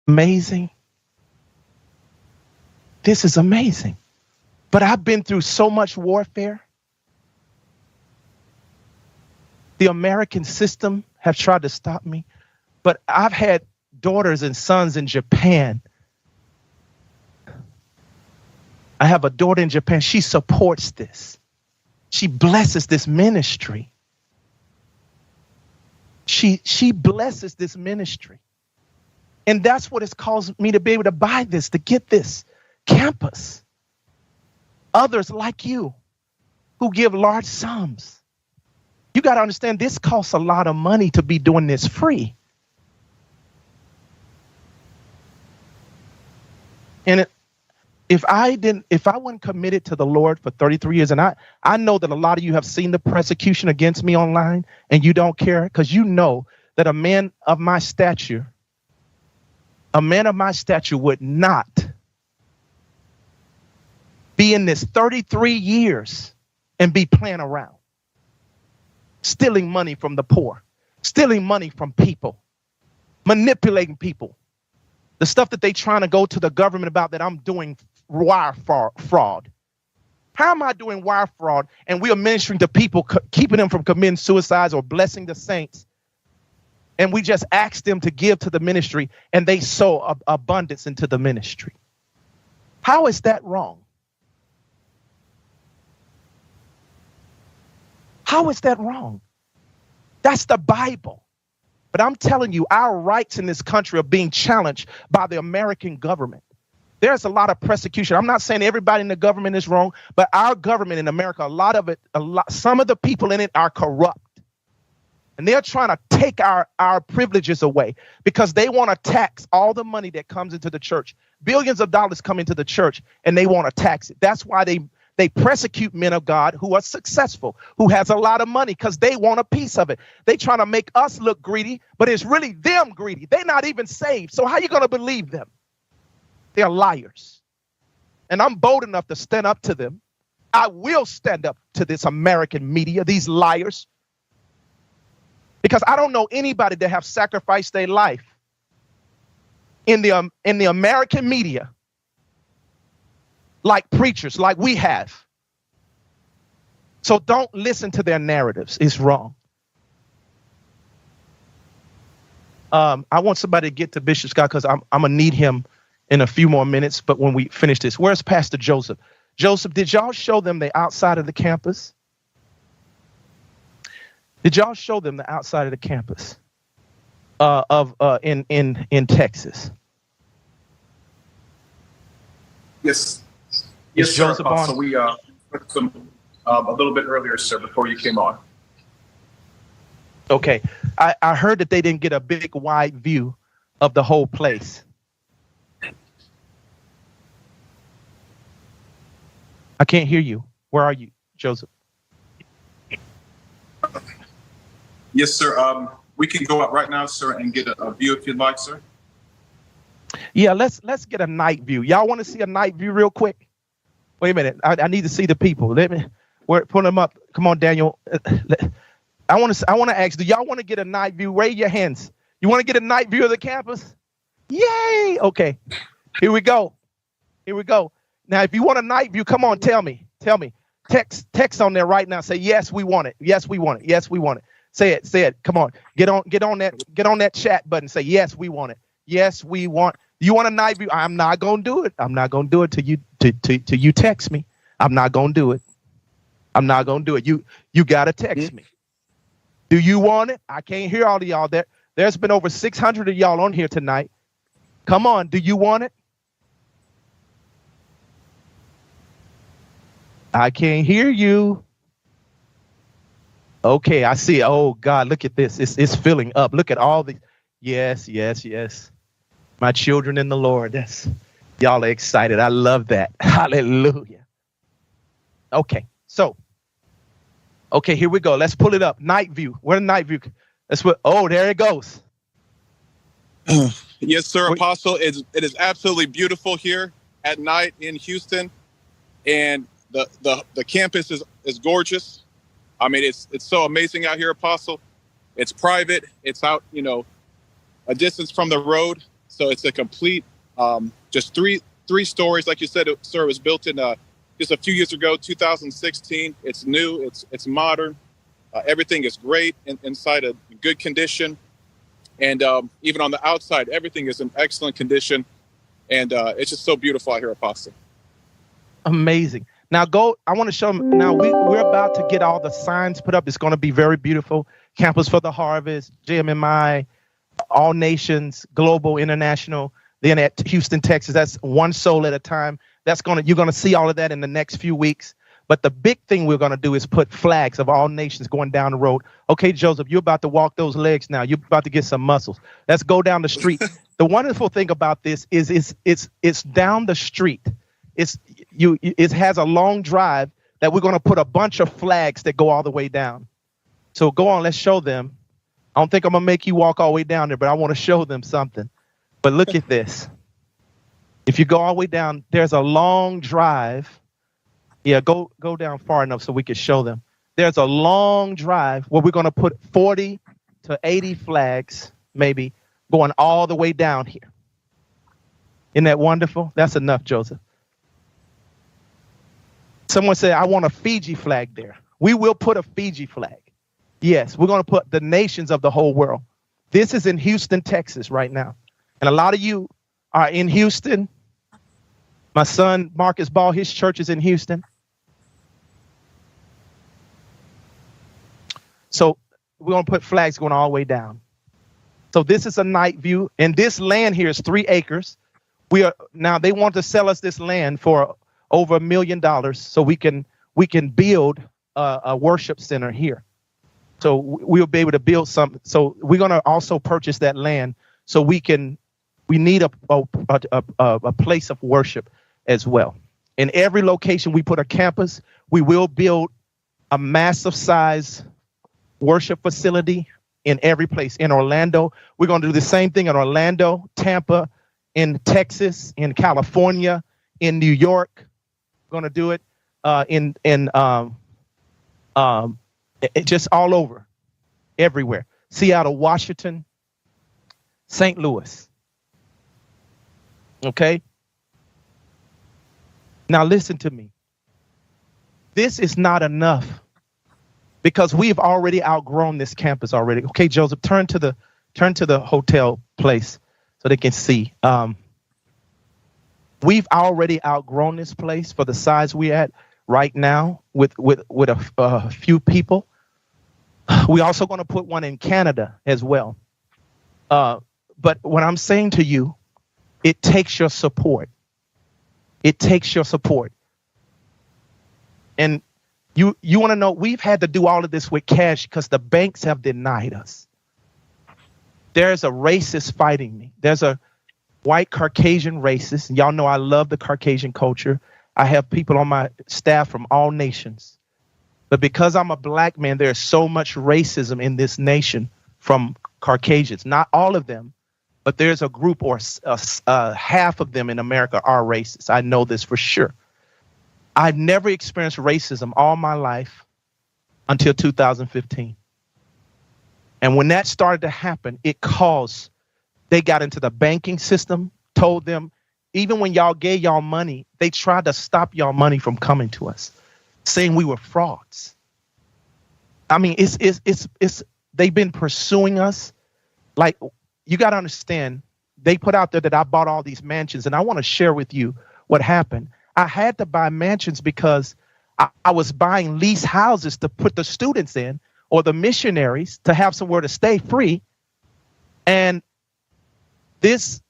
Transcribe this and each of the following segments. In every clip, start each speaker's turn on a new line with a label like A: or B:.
A: Amazing. This is amazing. But I've been through so much warfare. The American system have tried to stop me, but I've had daughters and sons in Japan. I have a daughter in Japan. She supports this. She blesses this ministry. She blesses this ministry. And that's what it's caused me to be able to buy this, to get this campus. Others like you who give large sums. You got to understand this costs a lot of money to be doing this free. And if I wasn't committed to the Lord for 33 years, and I know that a lot of you have seen the persecution against me online and you don't care because you know that a man of my stature would not be in this 33 years and be playing around, stealing money from the poor, stealing money from people, manipulating people. The stuff that they trying to go to the government about that I'm doing wire fraud. How am I doing wire fraud and we are ministering to people, keeping them from committing suicides or blessing the saints? And we just ask them to give to the ministry and they sow abundance into the ministry. How is that wrong? How is that wrong? That's the Bible. But I'm telling you, our rights in this country are being challenged by the American government. There's a lot of persecution. I'm not saying everybody in the government is wrong, but our government in America, some of the people in it are corrupt. And they're trying to take our privileges away because they want to tax all the money that comes into the church. Billions of dollars come into the church and they want to tax it. That's why they persecute men of God who are successful, who has a lot of money because they want a piece of it. They trying to make us look greedy, but it's really them greedy. They're not even saved. So how are you going to believe them? They're liars. And I'm bold enough to stand up to them. I will stand up to this American media, these liars. Because I don't know anybody that have sacrificed their life in the American media like preachers, like we have. So don't listen to their narratives. It's wrong. I want somebody to get to Bishop Scott because I'm going to need him in a few more minutes. But when we finish this, where's Pastor Joseph? Joseph, did y'all show them the outside of the campus? Did y'all show them the outside of the campus in Texas?
B: Yes. Yes, sir, Apostle. We went some a little bit earlier, sir, before you came on.
A: Okay. I heard that they didn't get a big wide view of the whole place. I can't hear you. Where are you, Joseph?
B: Yes, sir. We can go out right now, sir, and get a view if you'd like, sir.
A: Yeah, let's get a night view. Y'all want to see a night view real quick? Wait a minute. I need to see the people. Put them up. Come on, Daniel. I want to ask, do y'all want to get a night view? Raise your hands. You want to get a night view of the campus? Yay! Okay. Here we go. Now, if you want a night view, come on, tell me. Text on there right now. Say, yes, we want it. Yes, we want it. Yes, we want it. Say it. Come on. Get on that chat button. Say, yes, we want it. Yes, we want. You want a night view? I'm not going to do it. I'm not going to do it till you text me. I'm not going to do it. I'm not going to do it. You got to text me. Do you want it? I can't hear all of y'all there. There's been over 600 of y'all on here tonight. Come on. Do you want it? I can't hear you. Okay, I see. Oh, God, look at this. It's filling up. Look at all the. Yes. My children in the Lord. Y'all are excited. I love that. Hallelujah. Okay, so. Okay, here we go. Let's pull it up. Night view. Where the night view? Oh, there it goes.
C: Yes, sir, Apostle. It is absolutely beautiful here at night in Houston. And the campus is gorgeous. I mean, it's so amazing out here, Apostle. It's private. It's out, a distance from the road. So it's a complete, just three stories. Like you said, sir, it was built in just a few years ago, 2016. It's new, it's modern. Everything is great inside a good condition. And even on the outside, everything is in excellent condition. And it's just so beautiful out here, Apostle.
A: Amazing. Now I want to show them. Now we're about to get all the signs put up. It's going to be very beautiful. Campus for the Harvest, JMMMI, All Nations, Global, International. Then at Houston, Texas, that's one soul at a time. You're going to see all of that in the next few weeks. But the big thing we're going to do is put flags of all nations going down the road. Okay, Joseph, you're about to walk those legs now. You're about to get some muscles. Let's go down the street. The wonderful thing about this is it's down the street. It has a long drive that we're going to put a bunch of flags that go all the way down. So go on, let's show them. I don't think I'm going to make you walk all the way down there, but I want to show them something. But look at this. If you go all the way down, there's a long drive. Yeah, go down far enough so we can show them. There's a long drive where we're going to put 40 to 80 flags, maybe, going all the way down here. Isn't that wonderful? That's enough, Joseph. Someone said, I want a Fiji flag there. We will put a Fiji flag. Yes, we're going to put the nations of the whole world. This is in Houston, Texas right now. And a lot of you are in Houston. My son, Marcus Ball, his church is in Houston. So we're going to put flags going all the way down. So this is a night view. And this land here is 3 acres. Now they want to sell us this land for over $1 million so we can build a worship center here. So we'll be able to build something. So we're going to also purchase that land so we need a place of worship as well. In every location we put a campus, we will build a massive size worship facility in every place. In Orlando, we're going to do the same thing in Orlando, Tampa, in Texas, in California, in New York. We're going to do it just all over, everywhere. Seattle, Washington, St. Louis. Okay? Now listen to me. This is not enough because we've already outgrown this campus already. Okay, Joseph, turn to the hotel place so they can see. We've already outgrown this place for the size we're at right now with a few people. We're also going to put one in Canada as well. But what I'm saying to you, it takes your support. It takes your support. And you want to know, we've had to do all of this with cash because the banks have denied us. There's a racist fighting me. There's a white Caucasian racist. Y'all know I love the Caucasian culture. I have people on my staff from all nations. But because I'm a black man, there's so much racism in this nation from Caucasians. Not all of them, but there's a group or half of them in America are racist. I know this for sure. I've never experienced racism all my life until 2015. And when that started to happen, they got into the banking system, told them, even when y'all gave y'all money, they tried to stop y'all money from coming to us, saying we were frauds. I mean, they've been pursuing us. Like, you got to understand, they put out there that I bought all these mansions, and I want to share with you what happened. I had to buy mansions because I was buying lease houses to put the students in or the missionaries to have somewhere to stay free. And this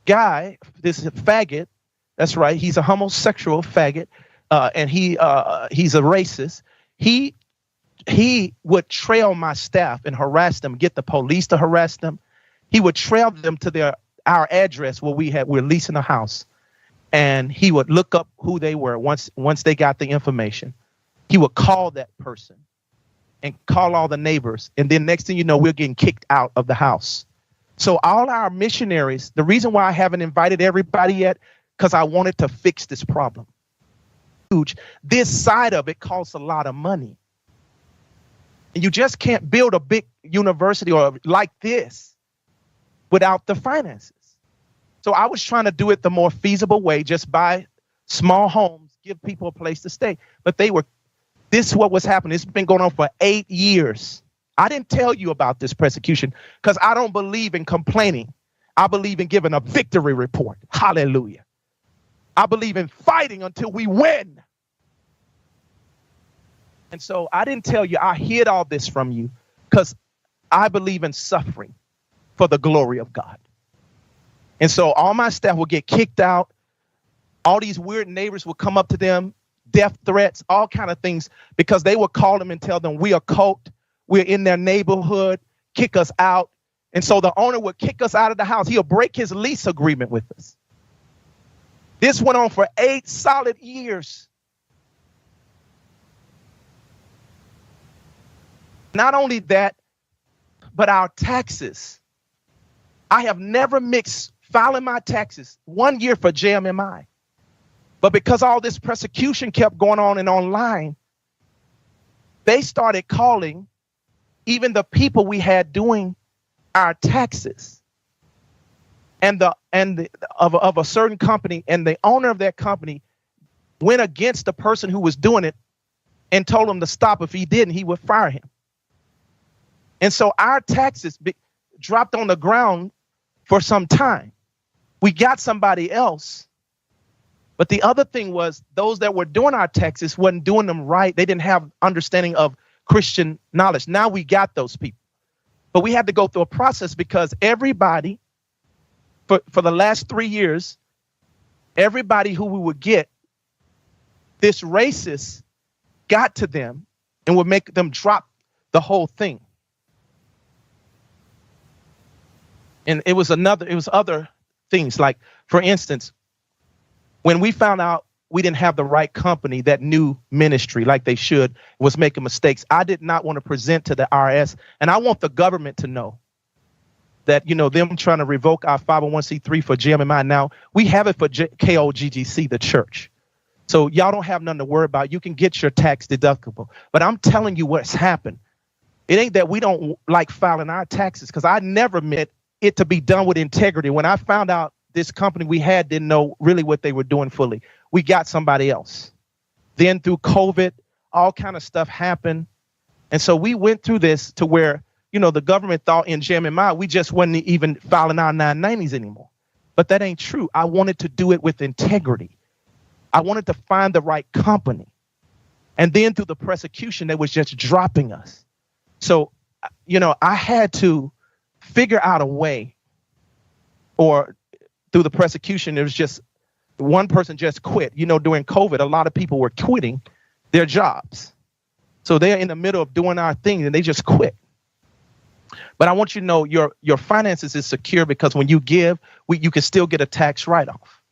A: guy, this faggot, that's right, he's a homosexual faggot, and he's a racist. He would trail my staff and harass them, get the police to harass them. He would trail them to our address where we're leasing a house. And he would look up who they were once they got the information. He would call that person and call all the neighbors. And then next thing you know, we're getting kicked out of the house. So all our missionaries, the reason why I haven't invited everybody yet, because I wanted to fix this problem. Huge. This side of it costs a lot of money. And you just can't build a big university or like this without the finances. So I was trying to do it the more feasible way, just buy small homes, give people a place to stay. But this is what was happening. It's been going on for 8 years. I didn't tell you about this persecution because I don't believe in complaining. I believe in giving a victory report. Hallelujah. I believe in fighting until we win. And so I didn't tell you, I hid all this from you because I believe in suffering for the glory of God. And so all my staff will get kicked out. All these weird neighbors will come up to them, death threats, all kind of things, because they will call them and tell them we are cult, we're in their neighborhood, kick us out. And so the owner would kick us out of the house. He'll break his lease agreement with us. This went on for 8 solid years. Not only that, but our taxes. I have never mixed filing my taxes 1 year for JMMI. But because all this persecution kept going on and online, they started calling even the people we had doing our taxes of a certain company, and the owner of that company went against the person who was doing it and told him to stop. If he didn't, he would fire him. And so our taxes dropped on the ground for some time. We got somebody else. But the other thing was those that were doing our taxes wasn't doing them right. They didn't have understanding of Christian knowledge. Now we got those people. But we had to go through a process because everybody, for the last 3 years, everybody who we would get, this racist got to them and would make them drop the whole thing. And it was other things, like, for instance, when we found out we didn't have the right company that knew ministry like they should, was making mistakes, I did not want to present to the IRS. And I want the government to know that, them trying to revoke our 501c3 for JMMI. Now, we have it for KOGGC, the church. So y'all don't have nothing to worry about. You can get your tax deductible. But I'm telling you what's happened. It ain't that we don't like filing our taxes, because I never meant it to be done with integrity. When I found out this company we had didn't know really what they were doing fully, we got somebody else. Then through COVID, all kind of stuff happened. And so we went through this to where, the government thought in JMMI, we just wasn't even filing our 990s anymore. But that ain't true. I wanted to do it with integrity. I wanted to find the right company. And then through the persecution, they was just dropping us. So, I had to figure out a way, or through the persecution, it was just one person just quit. During COVID, a lot of people were quitting their jobs. So they're in the middle of doing our thing and they just quit. But I want you to know your finances is secure, because when you give, you can still get a tax write-off.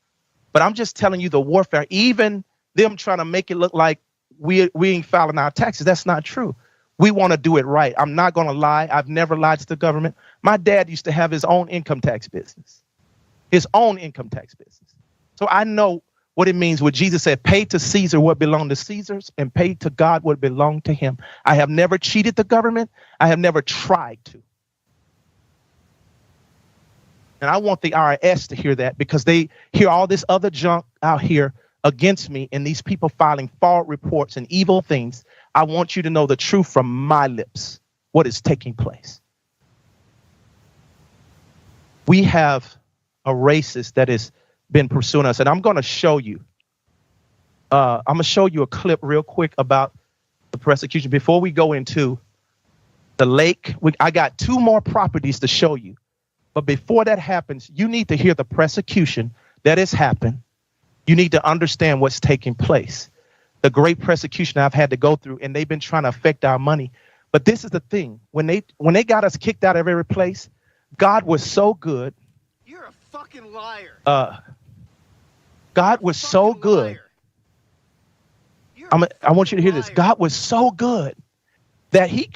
A: But I'm just telling you the warfare, even them trying to make it look like we ain't filing our taxes. That's not true. We want to do it right. I'm not going to lie. I've never lied to the government. My dad used to have his own income tax business. So I know what it means when Jesus said, pay to Caesar what belonged to Caesar's and pay to God what belonged to him. I have never cheated the government. I have never tried to. And I want the IRS to hear that, because they hear all this other junk out here against me and these people filing false reports and evil things. I want you to know the truth from my lips, what is taking place. We have a racist that has been pursuing us, and I'm going to show you. I'm going to show you a clip real quick about the persecution before we go into the lake. I got 2 more properties to show you. But before that happens, you need to hear the persecution that has happened. You need to understand what's taking place. The great persecution I've had to go through, and they've been trying to affect our money. But this is the thing. When they got us kicked out of every place, God was so good.
D: You're a fucking liar.
A: God was so good. I want you to hear this. God was so good that he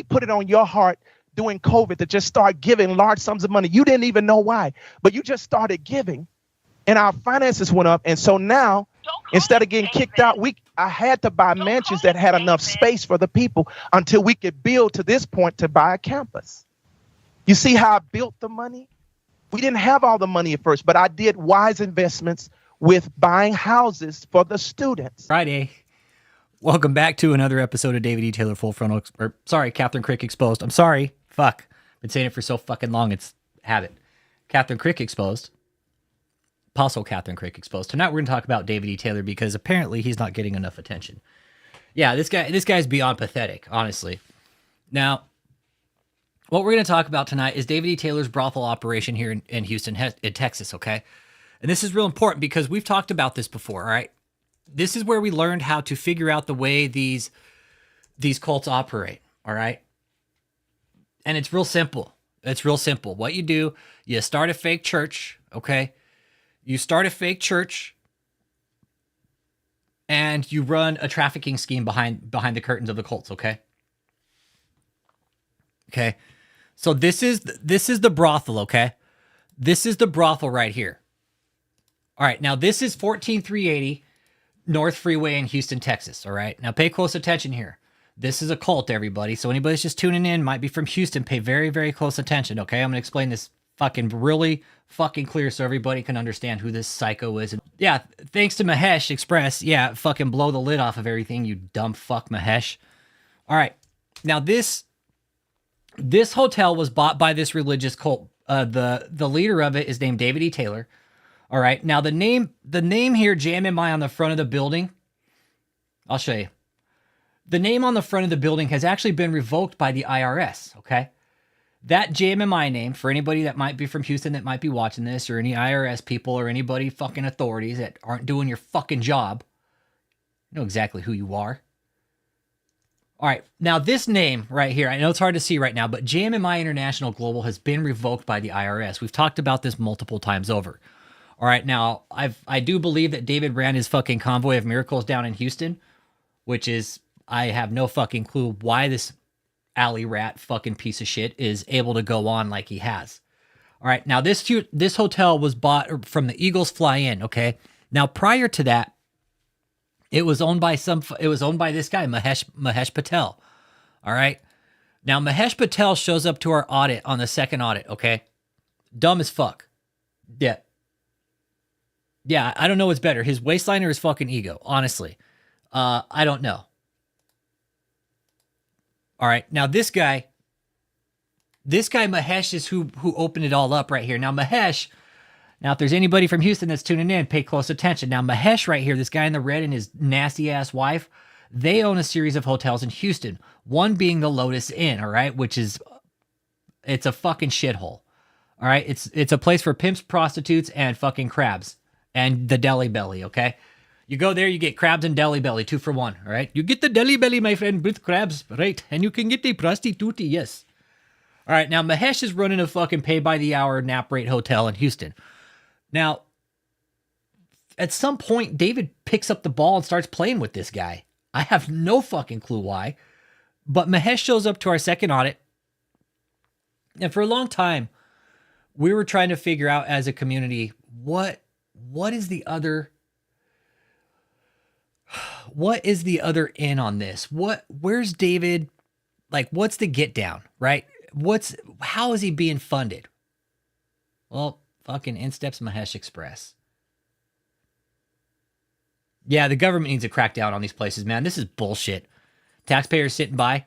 A: put it on your heart during COVID to just start giving large sums of money. You didn't even know why, but you just started giving, and our finances went up. And so now, instead of getting kicked out, I had to buy mansions that had enough space for the people until we could build to this point to buy a campus. You see how I built the money? We didn't have all the money at first, but I did wise investments with buying houses for the students.
E: Friday. Welcome back to another episode of David E. Taylor Full Frontal, Catherine Crick Exposed. I'm sorry. Fuck. Been saying it for so fucking long, it's habit. Catherine Crick Exposed. Apostle Catherine Crick Exposed. Tonight we're going to talk about David E. Taylor because apparently he's not getting enough attention. Yeah, this guy's beyond pathetic, honestly. Now, what we're going to talk about tonight is David E. Taylor's brothel operation here in Houston, in Texas, okay? And this is real important because we've talked about this before, all right? This is where we learned how to figure out the way these cults operate, all right? And it's real simple. It's real simple. What you do, you start a fake church, okay? You start a fake church and you run a trafficking scheme behind the curtains of the cults, okay? Okay. So this is the brothel, okay? This is the brothel right here. All right, now this is 14380 North Freeway in Houston, Texas, all right? Now pay close attention here. This is a cult, everybody. So anybody that's just tuning in, might be from Houston, pay very, very close attention, okay? I'm going to explain this fucking really fucking clear so everybody can understand who this psycho is. And yeah, thanks to Mahesh Express. Yeah, fucking blow the lid off of everything, you dumb fuck, Mahesh. All right, now this hotel was bought by this religious cult. The leader of it is named David E. Taylor. All right, now the name here, JMMMI, on the front of the building, I'll show you. The name on the front of the building has actually been revoked by the IRS, okay? That JMMI name, for anybody that might be from Houston that might be watching this, or any IRS people or anybody fucking authorities that aren't doing your fucking job, you know exactly who you are. All right, now this name right here, I know it's hard to see right now, but JMMI International Global has been revoked by the IRS. We've talked about this multiple times over. All right, now, I do believe that David ran his fucking convoy of miracles down in Houston, which is, I have no fucking clue why this alley rat fucking piece of shit is able to go on like he has. All right, now this hotel was bought from the Eagles Fly In, okay? Now, prior to that, it was owned by this guy, Mahesh Patel. All right? Now, Mahesh Patel shows up to our audit on the second audit, okay? Dumb as fuck. Yeah. Yeah, I don't know what's better, his waistline or his fucking ego, honestly. I don't know. All right, now this guy Mahesh is who opened it all up right here. Now Mahesh, if there's anybody from Houston that's tuning in, pay close attention. Now Mahesh right here, this guy in the red and his nasty ass wife, they own a series of hotels in Houston. One being the Lotus Inn, all right, it's a fucking shithole. All right, it's a place for pimps, prostitutes, and fucking crabs. And the Deli Belly, okay? You go there, you get crabs and Deli Belly, 2 for 1, all right? You get the Deli Belly, my friend, with crabs, right? And you can get the prostitute, yes. All right, now Mahesh is running a fucking pay-by-the-hour nap rate hotel in Houston. Now, at some point, David picks up the ball and starts playing with this guy. I have no fucking clue why. But Mahesh shows up to our second audit. And for a long time, we were trying to figure out as a community, what is the other in on this? Where's David? Like, what's the get down, right? How is he being funded? Well, fucking in steps Mahesh Express. Yeah, the government needs to crack down on these places, man. This is bullshit. Taxpayers sitting by.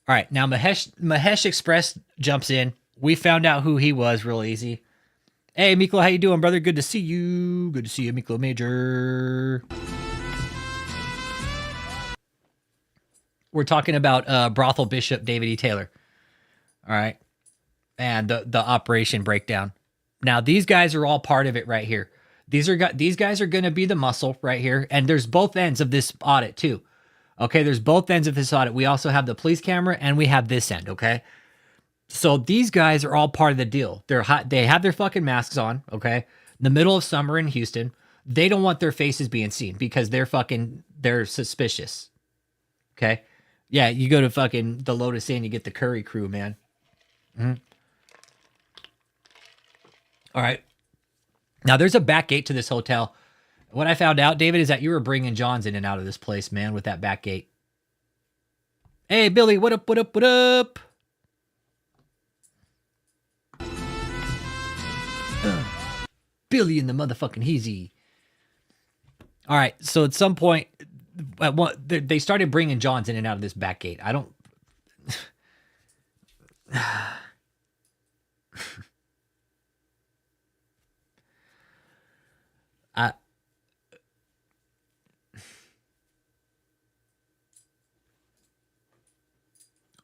E: All right, now Mahesh Express jumps in. We found out who he was real easy. Hey, Miklo, how you doing, brother? Good to see you. Good to see you, Miklo Major. We're talking about brothel bishop David E. Taylor. All right. And the operation breakdown. Now, these guys are all part of it right here. These guys are going to be the muscle right here. And there's both ends of this audit, too. Okay, there's both ends of this audit. We also have the police camera, and we have this end, okay? So these guys are all part of the deal. They have their fucking masks on, okay? In the middle of summer in Houston. They don't want their faces being seen because they're suspicious. Okay? Yeah, you go to fucking the Lotus Inn, you get the Curry crew, man. Mm-hmm. All right. Now, there's a back gate to this hotel. What I found out, David, is that you were bringing Johns in and out of this place, man, with that back gate. Hey, Billy, what up, what up, what up? billion the motherfucking heezy. All right, so at some point, they started bringing Johns in and out of this back gate. I don't...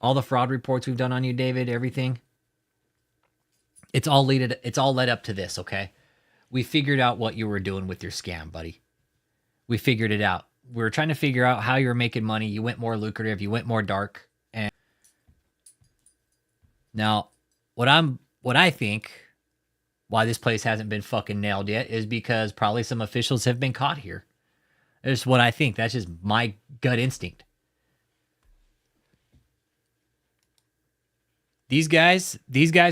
E: all the fraud reports we've done on you, David, everything, it's all led up to this, okay? We figured out what you were doing with your scam, buddy. We figured it out. We were trying to figure out how you were making money. You went more lucrative. You went more dark. And now, what I think why this place hasn't been fucking nailed yet is because probably some officials have been caught here. That's what I think. That's just my gut instinct. These guys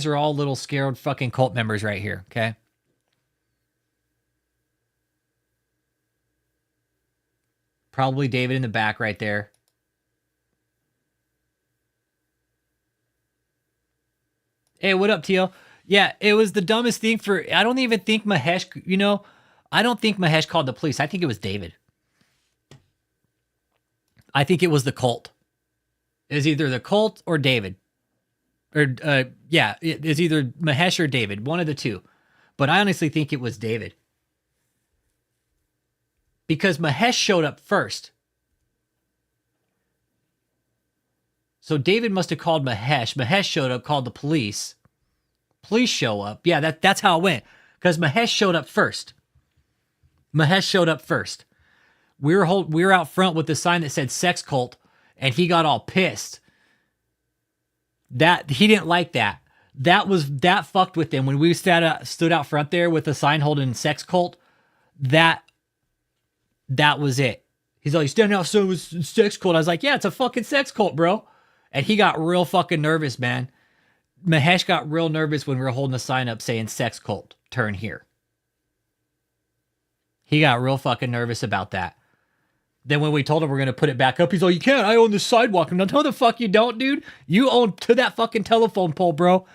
E: are all little scared fucking cult members right here, okay? Probably David in the back right there. Hey, what up, Teal? Yeah, it was the dumbest thing I don't even think Mahesh, I don't think Mahesh called the police. I think it was David. I think it was the cult. It was either the cult or David. Or, yeah, it's either Mahesh or David, one of the two. But I honestly think it was David. Because Mahesh showed up first. So David must have called Mahesh. Mahesh showed up, called the police. Police show up. Yeah, that's how it went. Because Mahesh showed up first. Mahesh showed up first. We were out front with the sign that said sex cult, and he got all pissed. That he didn't like that. That fucked with him when we stood out front there with the sign holding sex cult. That was it. He's like, standing outside with sex cult. I was like, yeah, it's a fucking sex cult, bro. And he got real fucking nervous, man. Mahesh got real nervous when we were holding a sign up saying sex cult, turn here. He got real fucking nervous about that. Then when we told him we're going to put it back up, he's like, you can't. I own the sidewalk. I'm like, no, the fuck you don't, dude. You own to that fucking telephone pole, bro.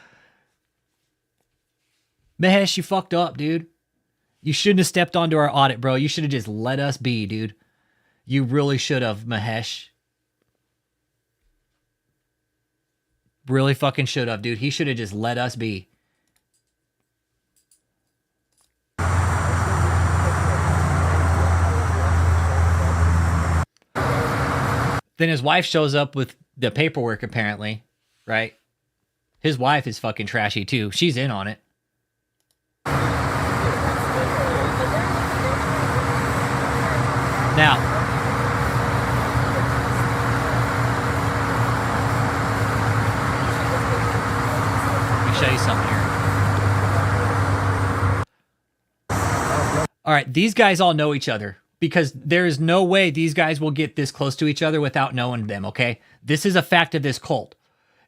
E: Mahesh, you fucked up, dude. You shouldn't have stepped onto our audit, bro. You should have just let us be, dude. You really should have, Mahesh. Really fucking should have, dude. He should have just let us be. Then his wife shows up with the paperwork, apparently, right? His wife is fucking trashy, too. She's in on it. Now, let me show you something here. All right, these guys all know each other. Because there is no way these guys will get this close to each other without knowing them, okay? This is a fact of this cult.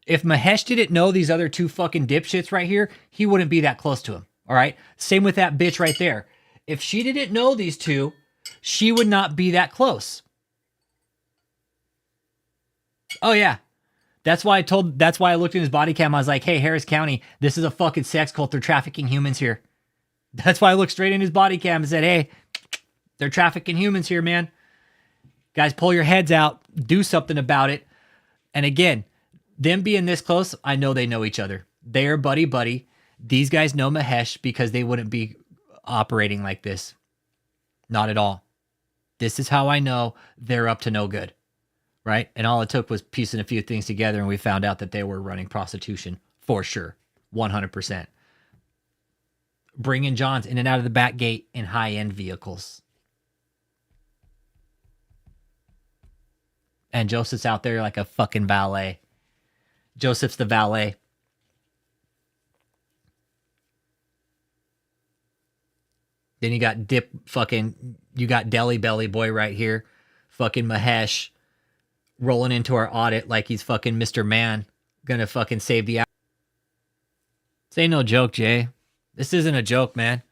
E: If Mahesh didn't know these other two fucking dipshits right here, he wouldn't be that close to him, all right? Same with that bitch right there. If she didn't know these two, she would not be that close. Oh, yeah. That's why I looked in his body cam. I was like, hey, Harris County, this is a fucking sex cult. They're trafficking humans here. That's why I looked straight in his body cam and said, hey, they're trafficking humans here, man. Guys, pull your heads out. Do something about it. And again, them being this close, I know they know each other. They are buddy-buddy. These guys know Mahesh because they wouldn't be operating like this. Not at all. This is how I know they're up to no good. Right? And all it took was piecing a few things together and we found out that they were running prostitution. For sure. 100%. Bringing Johns in and out of the back gate in high-end vehicles. And Joseph's out there like a fucking valet. Joseph's the valet. Then you got you got Deli Belly Boy right here. Fucking Mahesh rolling into our audit like he's fucking Mr. Man. Gonna fucking save the hour. This ain't no joke, Jay. This isn't a joke, man.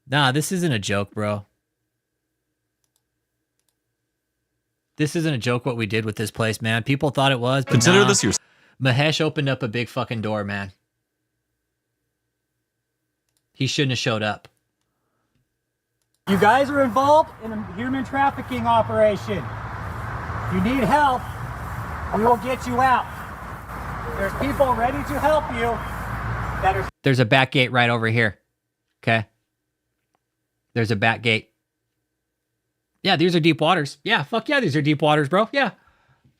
E: Nah, this isn't a joke, bro. This isn't a joke what we did with this place, man. People thought it was, but consider this your... Mahesh opened up a big fucking door, man. he shouldn't have showed up.
F: You guys are involved in a human trafficking operation. If you need help, we will get you out. There's people ready to help you that are...
E: There's a back gate right over here. Okay. There's a back gate. Yeah, these are deep waters. Yeah, fuck yeah, these are deep waters, bro. Yeah.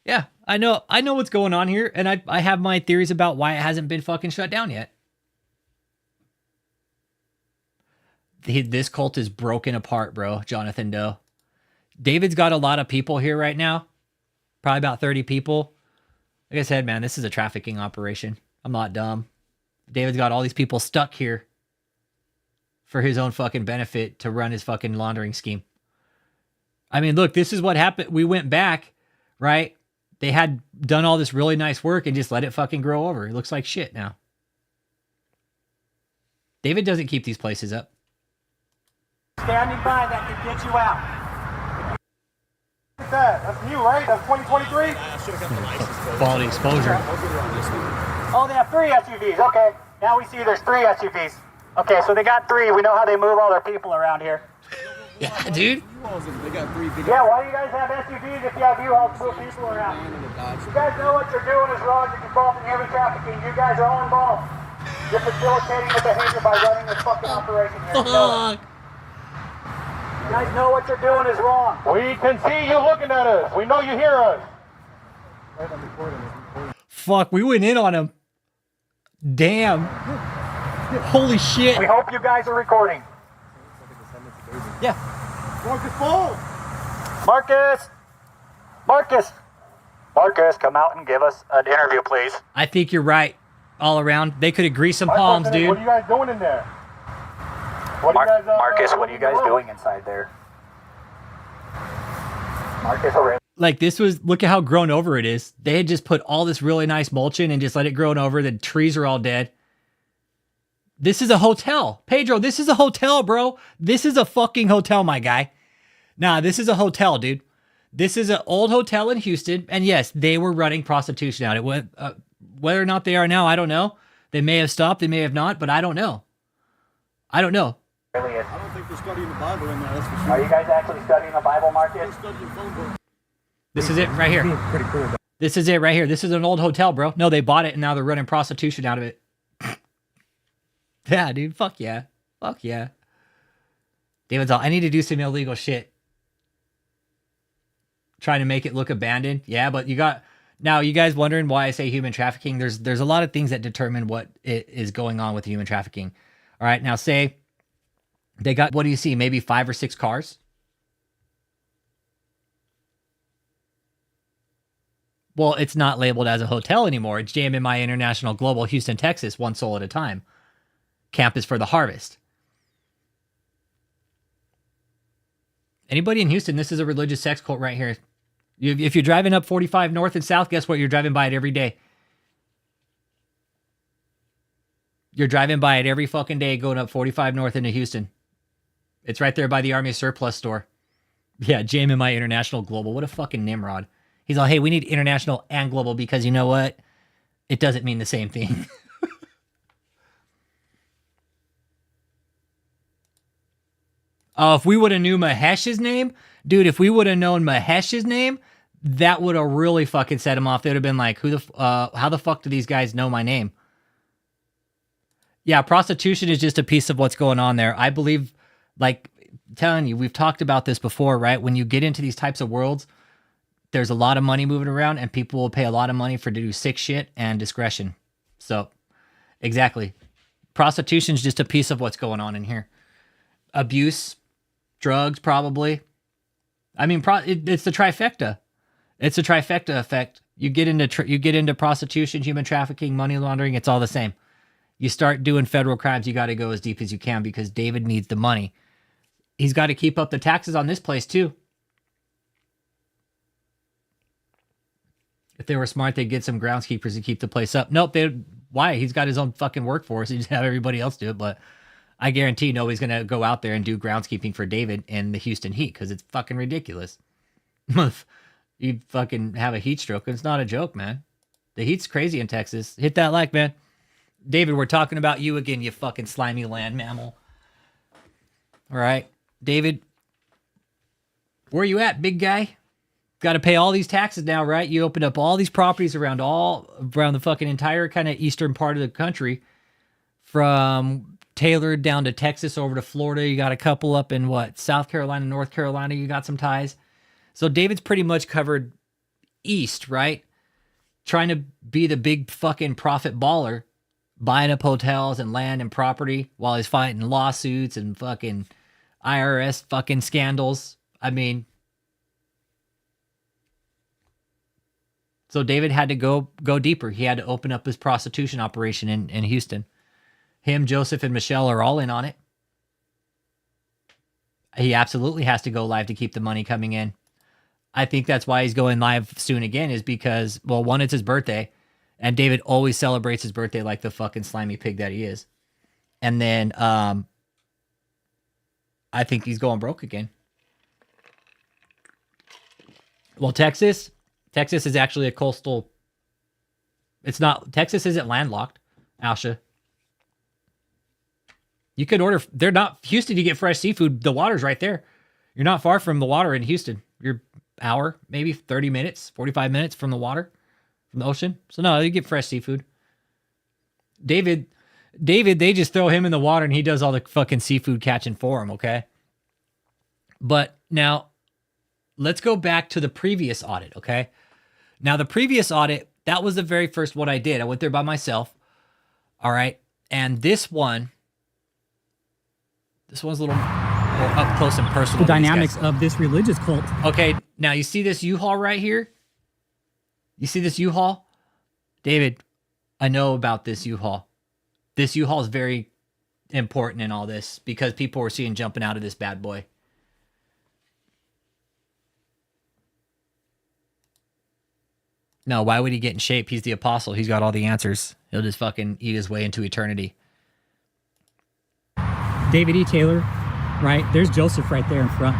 E: Yeah, I know what's going on here, and I have my theories about why it hasn't been fucking shut down yet. This cult is broken apart, bro, Jonathan Doe. David's got a lot of people here right now. Probably about 30 people. Like I said, man, this is a trafficking operation. I'm not dumb. David's got all these people stuck here for his own fucking benefit to run his fucking laundering scheme. I mean, look, this is what happened. We went back, right? They had done all this really nice work and just let it fucking grow over. It looks like shit now. David doesn't keep these places up.
F: Standing by that can get you out. What's that? That's new, right? That's 2023?
E: Quality exposure.
F: Oh, they have 3 SUVs. Okay. Now we see there's 3 SUVs. Okay, so they got 3. We know how they move all their people around here.
E: Yeah, dude.
F: Yeah, why do you guys have SUVs if you have U-Hauls to move people around? You guys know what you're doing is wrong. You're involved in human trafficking. You guys are all involved. You're facilitating the behavior by running this fucking operation here. You guys know what you're doing is wrong. We can see you looking at us. We know you hear us.
E: Fuck, we went in on him. Damn. Holy shit.
F: We hope you guys are recording.
E: Yeah.
F: Marcus, phone. Marcus, come out and give us an interview, please.
E: I think you're right. All around. They could have greased some palms, dude.
F: What are you guys doing in there? Marcus, what are you guys doing inside there? Marcus,
E: like this was, look at how grown over it is. They had just put all this really nice mulch in and just let it grow over. The trees are all dead. This is a hotel. Pedro, this is a hotel, bro. This is a fucking hotel, my guy. Nah, this is a hotel, dude. This is an old hotel in Houston. And yes, they were running prostitution out. It went, whether or not they are now, I don't know. They may have stopped, they may have not, but I don't know. I don't know.
F: Really is. I don't think they're studying the Bible in there, that's for sure. Are you guys actually studying the Bible, Marcus?
E: This is it right here.
F: Pretty cool.
E: This is it right here. This is an old hotel, bro. No, they bought it and now they're running prostitution out of it. Yeah, dude. Fuck yeah. Fuck yeah. David's all, I need to do some illegal shit. Trying to make it look abandoned. Yeah, but you got... Now, you guys wondering why I say human trafficking? There's a lot of things that determine what is going on with human trafficking. All right, now say they got, what do you see? Maybe 5 or 6 cars? Well, it's not labeled as a hotel anymore. It's JMMMI International Global Houston, Texas, one soul at a time. Campus for the harvest. Anybody in Houston, this is a religious sex cult right here. If you're driving up 45 north and south, guess what? You're driving by it every day. You're driving by it every fucking day going up 45 north into Houston. It's right there by the Army Surplus store. Yeah, JMMI International Global. What a fucking Nimrod. He's all, hey, we need international and global because you know what? It doesn't mean the same thing. Oh, if we would have knew Mahesh's name, dude, if we would have known Mahesh's name, that would have really fucking set him off. They would have been like, how the fuck do these guys know my name? Yeah, prostitution is just a piece of what's going on there. I believe, like, telling you, we've talked about this before, right? When you get into these types of worlds, there's a lot of money moving around and people will pay a lot of money to do sick shit and discretion. So, exactly. Prostitution is just a piece of what's going on in here. Abuse, drugs, probably. I mean, it's the trifecta. It's a trifecta effect. You get into prostitution, human trafficking, money laundering. It's all the same. You start doing federal crimes, you got to go as deep as you can because David needs the money. He's got to keep up the taxes on this place too. If they were smart, they'd get some groundskeepers to keep the place up. Nope, why? He's got his own fucking workforce. He just have everybody else do it, but I guarantee nobody's going to go out there and do groundskeeping for David in the Houston heat because it's fucking ridiculous. You'd fucking have a heat stroke. It's not a joke, man. The heat's crazy in Texas. Hit that like, man. David, we're talking about you again, you fucking slimy land mammal. All right, David, where you at, big guy? Got to pay all these taxes now, right? You opened up all these properties around the fucking entire kind of eastern part of the country, from Taylor down to Texas over to Florida. You got a couple up in South Carolina, North Carolina. You got some ties. So David's pretty much covered east, right? Trying to be the big fucking profit baller, buying up hotels and land and property while he's fighting lawsuits and fucking IRS fucking scandals. I mean, so David had to go deeper. He had to open up his prostitution operation in Houston. Him, Joseph, and Michelle are all in on it. He absolutely has to go live to keep the money coming in. I think that's why he's going live soon again, is because, well, one, it's his birthday, and David always celebrates his birthday like the fucking slimy pig that he is. And then I think he's going broke again. Well, Texas is actually a coastal. It's not, Texas isn't landlocked, Alsha. You could order, they're not, Houston, you get fresh seafood. The water's right there. You're not far from the water in Houston. You're hour, maybe 30 minutes, 45 minutes from the water, from the ocean. So no, you get fresh seafood. David, they just throw him in the water and he does all the fucking seafood catching for him, okay? But now, let's go back to the previous audit, okay? Now, the previous audit, that was the very first one I did. I went there by myself, all right? And this one's a little more up close and personal.
F: The dynamics of this religious cult.
E: Okay, now you see this U-Haul right here? You see this U-Haul? David, I know about this U-Haul. This U-Haul is very important in all this because people were seeing jumping out of this bad boy. No, why would he get in shape? He's the apostle. He's got all the answers. He'll just fucking eat his way into eternity.
F: David E. Taylor, right? There's Joseph right there in front.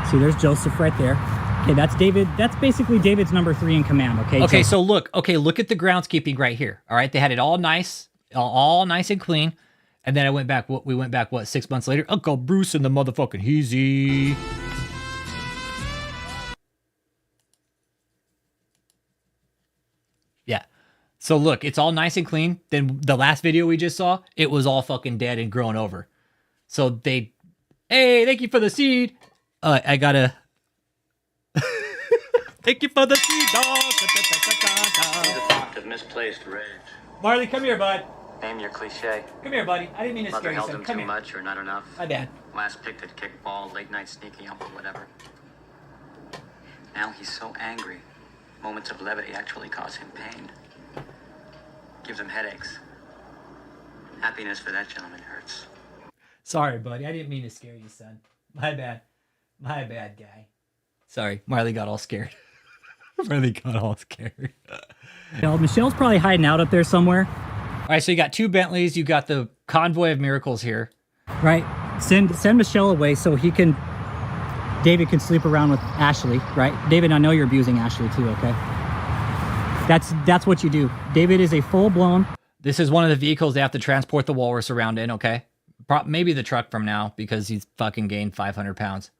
F: See, there's Joseph right there. Okay, that's David. That's basically David's number 3 in command, okay?
E: Okay,
F: Joseph.
E: so look at the groundskeeping right here. All right, they had it all nice and clean. And then we went back, 6 months later? Uncle Bruce and the motherfucking Heezy. Yeah. So look, it's all nice and clean. Then the last video we just saw, it was all fucking dead and grown over. So hey, thank you for the seed. I gotta... Thank you for the seed, dog.
G: The thought of misplaced rage.
E: Marley, come here, bud.
G: Name your cliche.
E: Come here, buddy. I didn't mean to
G: Mother
E: scare you,
G: held
E: son.
G: him
E: Come
G: too
E: here.
G: much or not enough.
E: My bad.
G: Last picked at kickball, late night sneaky hump or whatever. Now he's so angry. Moments of levity actually cause him pain. Gives him headaches. Happiness for that gentleman hurts.
E: Sorry, buddy. I didn't mean to scare you, son. My bad. My bad, guy. Sorry. Marley got all scared. Marley got all scared.
F: Michelle's probably hiding out up there somewhere.
E: All right, so you got 2 Bentleys. You got the convoy of miracles here.
F: Right. Send Michelle away so David can sleep around with Ashley, right? David, I know you're abusing Ashley too, okay? That's what you do. David is a full-blown...
E: This is one of the vehicles they have to transport the walrus around in, okay? Maybe the truck from now because he's fucking gained 500 pounds.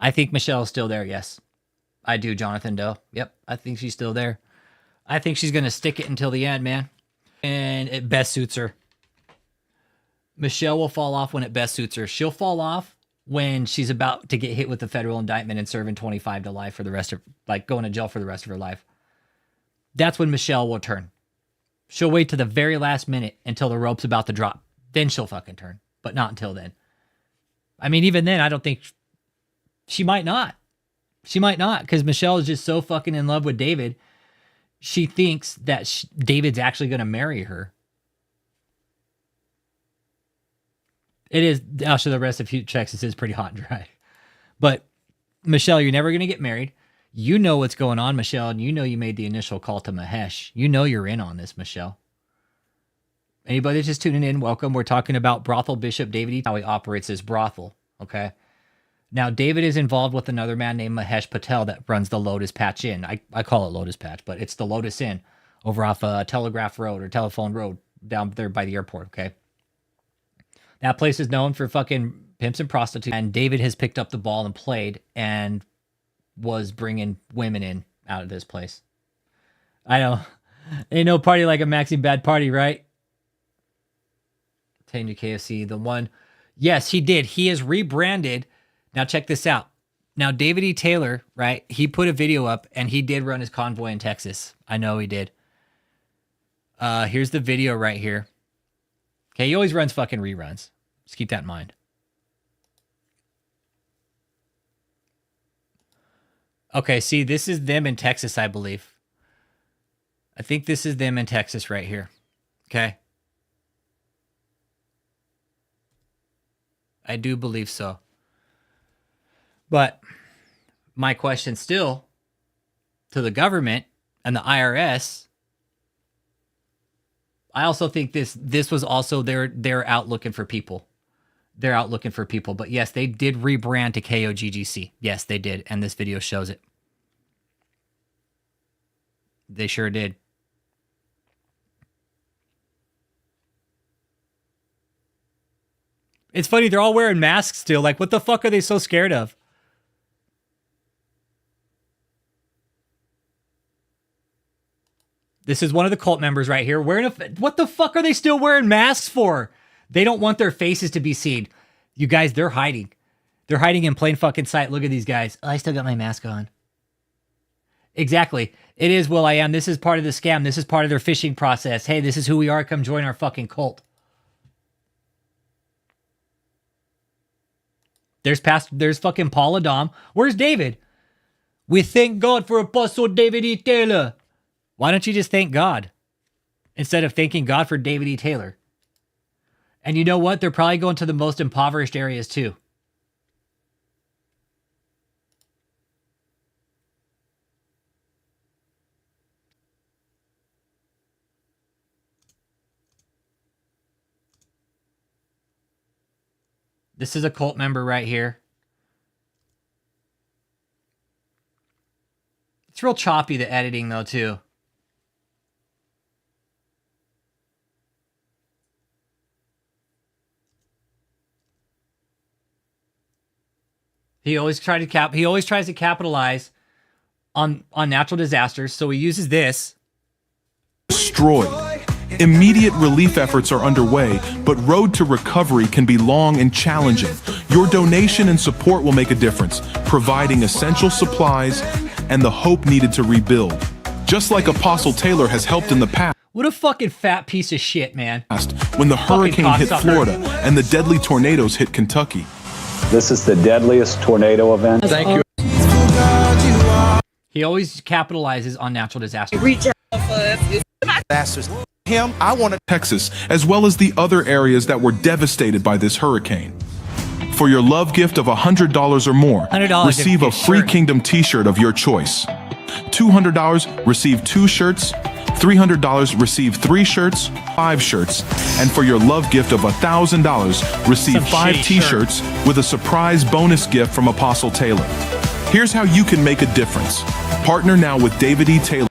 E: I think Michelle's still there, yes. I do, Jonathan Doe. Yep, I think she's still there. I think she's going to stick it until the end, man. And it best suits her. Michelle will fall off when it best suits her. She'll fall off when she's about to get hit with the federal indictment and serving 25 to life for the rest of, going to jail for the rest of her life. That's when Michelle will turn. She'll wait to the very last minute until the rope's about to drop. Then she'll fucking turn. But not until then. I mean, even then, I don't think... She might not. She might not, because Michelle is just so fucking in love with David. She thinks that David's actually going to marry her. It is... Actually, the rest of Texas is pretty hot and dry. But, Michelle, you're never going to get married. You know what's going on, Michelle, and you know you made the initial call to Mahesh. You know you're in on this, Michelle. Anybody just tuning in, welcome. We're talking about Brothel Bishop David E. How he operates his brothel, okay? Now, David is involved with another man named Mahesh Patel that runs the Lotus Patch Inn. I call it Lotus Patch, but it's the Lotus Inn over off Telegraph Road or Telephone Road, down there by the airport, okay? That place is known for fucking pimps and prostitutes. And David has picked up the ball and played and was bringing women in out of this place. I know. Ain't no party like a Maxi Bad party, right? Taking to KFC, the one. Yes, he did. He is rebranded. Now check this out. Now, David E. Taylor, right? He put a video up and he did run his convoy in Texas. I know he did. Here's the video right here. Okay, he always runs fucking reruns. Just keep that in mind. Okay, see, this is them in Texas, I believe. I think this is them in Texas right here. Okay. I do believe so. But my question still to the government and the IRS, I also think this was also they're out looking for people. They're out looking for people. But yes, they did rebrand to KOGGC. Yes, they did. And this video shows it. They sure did. It's funny, they're all wearing masks still. Like, what the fuck are they so scared of? This is one of the cult members right here wearing a... What the fuck are they still wearing masks for? They don't want their faces to be seen. You guys, they're hiding. They're hiding in plain fucking sight. Look at these guys. Oh, I still got my mask on. Exactly. It is Will.i.am. This is part of the scam. This is part of their phishing process. Hey, this is who we are. Come join our fucking cult. There's fucking Paul Adam. Where's David? We thank God for Apostle David E. Taylor. Why don't you just thank God instead of thanking God for David E. Taylor? And you know what? They're probably going to the most impoverished areas too. This is a cult member right here. It's real choppy, the editing, though, too. He always tries to capitalize on natural disasters, so he uses this.
H: Destroyed. Immediate relief efforts are underway, but road to recovery can be long and challenging. Your donation and support will make a difference, providing essential supplies and the hope needed to rebuild. Just like Apostle Taylor has helped in the past.
E: What a fucking fat piece of shit, man.
H: When the hurricane hit Florida and the deadly tornadoes hit Kentucky.
I: This is the deadliest tornado event.
H: Thank you.
E: He always capitalizes on natural disasters.
H: I want to Texas, as well as the other areas that were devastated by this hurricane. For your love gift of $100 or more,
E: $100
H: receive a free Kingdom t-shirt of your choice. $200, receive 2 shirts. $300, receive 3 shirts, 5 shirts. And for your love gift of $1,000, receive 5 t-shirts with a surprise bonus gift from Apostle Taylor. Here's how you can make a difference. Partner now with David E. Taylor.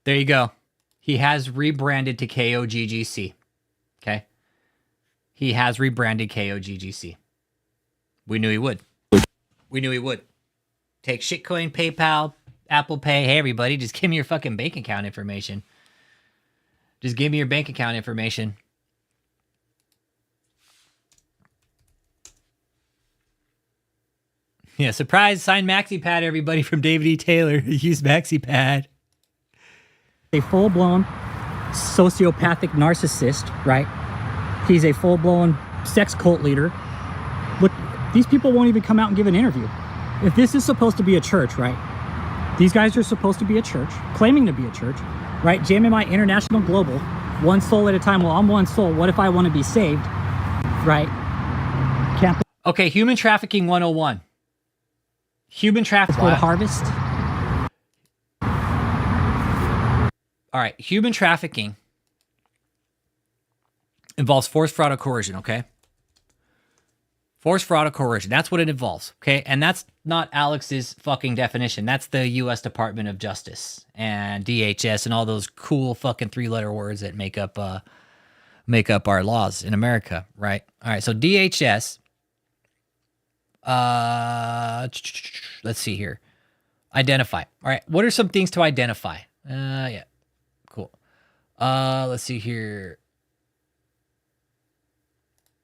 E: There you go. He has rebranded to KOGGC. Okay? He has rebranded KOGGC. We knew he would. We knew he would. Take shitcoin, PayPal, Apple Pay. Hey, everybody, just give me your fucking bank account information. Just give me your bank account information. Yeah, surprise, signed MaxiPad, everybody, from David E. Taylor. Use MaxiPad.
F: A full-blown sociopathic narcissist, right? He's a full-blown sex cult leader. Look, these people won't even come out and give an interview. If this is supposed to be a church, right? These guys are supposed to be a church, claiming to be a church, right? JMMI International Global, one soul at a time. Well, I'm one soul. What if I want to be saved, right? Can't.
E: Okay, human trafficking 101. Human trafficking
F: for the harvest.
E: All right, human trafficking involves force, fraud, or coercion, okay? Force, fraud, or coercion. That's what it involves, okay? And that's not Alex's fucking definition. That's the U.S. Department of Justice and DHS and all those cool fucking 3-letter words that make up make up our laws in America, right? All right, so DHS. Let's see here. Identify. All right, what are some things to identify? Yeah, cool. Let's see here.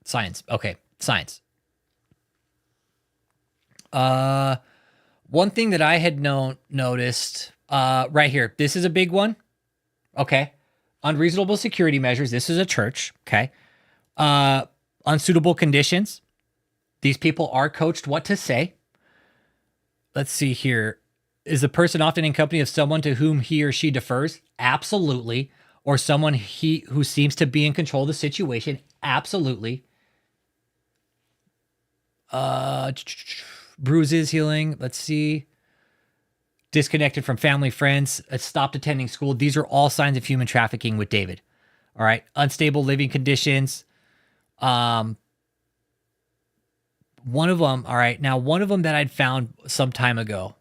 E: Science. Okay, science. One thing that I had noticed right here. This is a big one. Okay. Unreasonable security measures. This is a church. Okay. Unsuitable conditions. These people are coached what to say. Let's see here. Is the person often in company of someone to whom he or she defers? Absolutely. Or someone who seems to be in control of the situation? Absolutely. Bruises, healing. Let's see. Disconnected from family, friends. Stopped attending school. These are all signs of human trafficking with David. All right. Unstable living conditions. One of them. All right. Now, one of them that I'd found some time ago.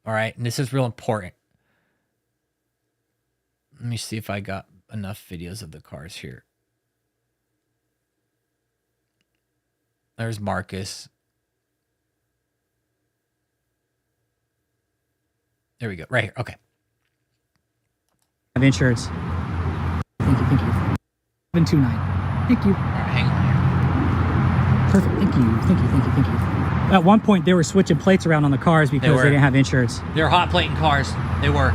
E: All right. And this is real important. Let me see if I got enough videos of the cars here. There's Marcus. There we go. Right here. Okay.
J: Have insurance. Thank you. 729. Thank you.
E: All right, hang on here.
J: Perfect. Thank you. At one point, they were switching plates around on the cars because they didn't have insurance.
E: They were hot plating cars. They were.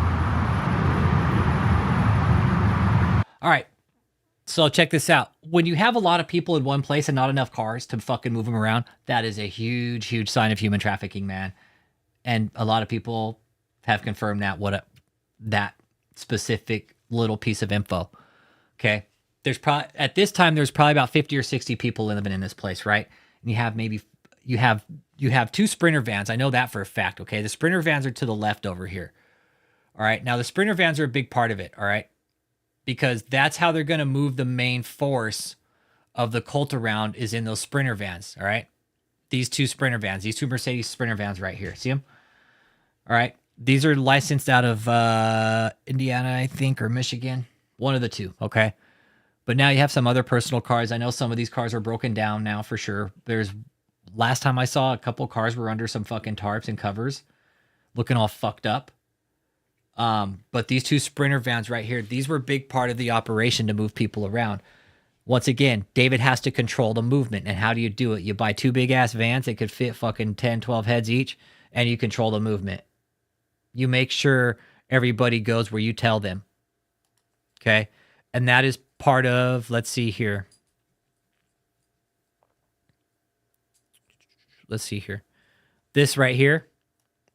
E: All right. So check this out. When you have a lot of people in one place and not enough cars to fucking move them around, that is a huge, huge sign of human trafficking, man. And a lot of people have confirmed that specific little piece of info. Okay. At this time, there's probably about 50 or 60 people living in this place, right? And you have two Sprinter vans. I know that for a fact. Okay. The Sprinter vans are to the left over here. All right. Now the Sprinter vans are a big part of it. All right. Because that's how they're going to move the main force of the cult around is in those Sprinter vans. All right. These two Sprinter vans, these two Mercedes Sprinter vans right here. See them? All right. These are licensed out of Indiana, I think, or Michigan. One of the two, okay? But now you have some other personal cars. I know some of these cars are broken down now for sure. Last time I saw a couple cars were under some fucking tarps and covers, looking all fucked up. But these two Sprinter vans right here, these were a big part of the operation to move people around. Once again, David has to control the movement. And how do you do it? You buy two big-ass vans that could fit fucking 10, 12 heads each, and you control the movement. You make sure everybody goes where you tell them. Okay? And that is part of, let's see here. This right here,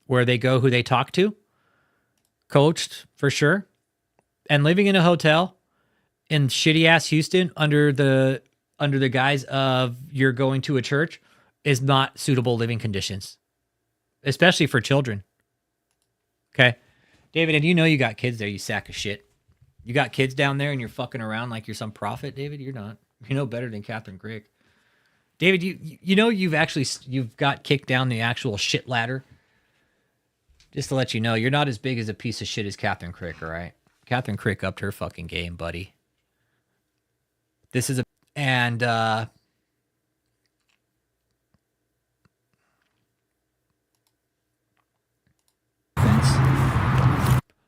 E: where they go, who they talk to. Coached, for sure. And living in a hotel in shitty-ass Houston under the guise of you're going to a church is not suitable living conditions. Especially for children. Okay. David, and you know you got kids there, you sack of shit. You got kids down there and you're fucking around like you're some prophet, David? You're not. You know better than Catherine Crick. David, you know you've got kicked down the actual shit ladder. Just to let you know, you're not as big as a piece of shit as Catherine Crick, all right? Catherine Crick upped her fucking game, buddy. This is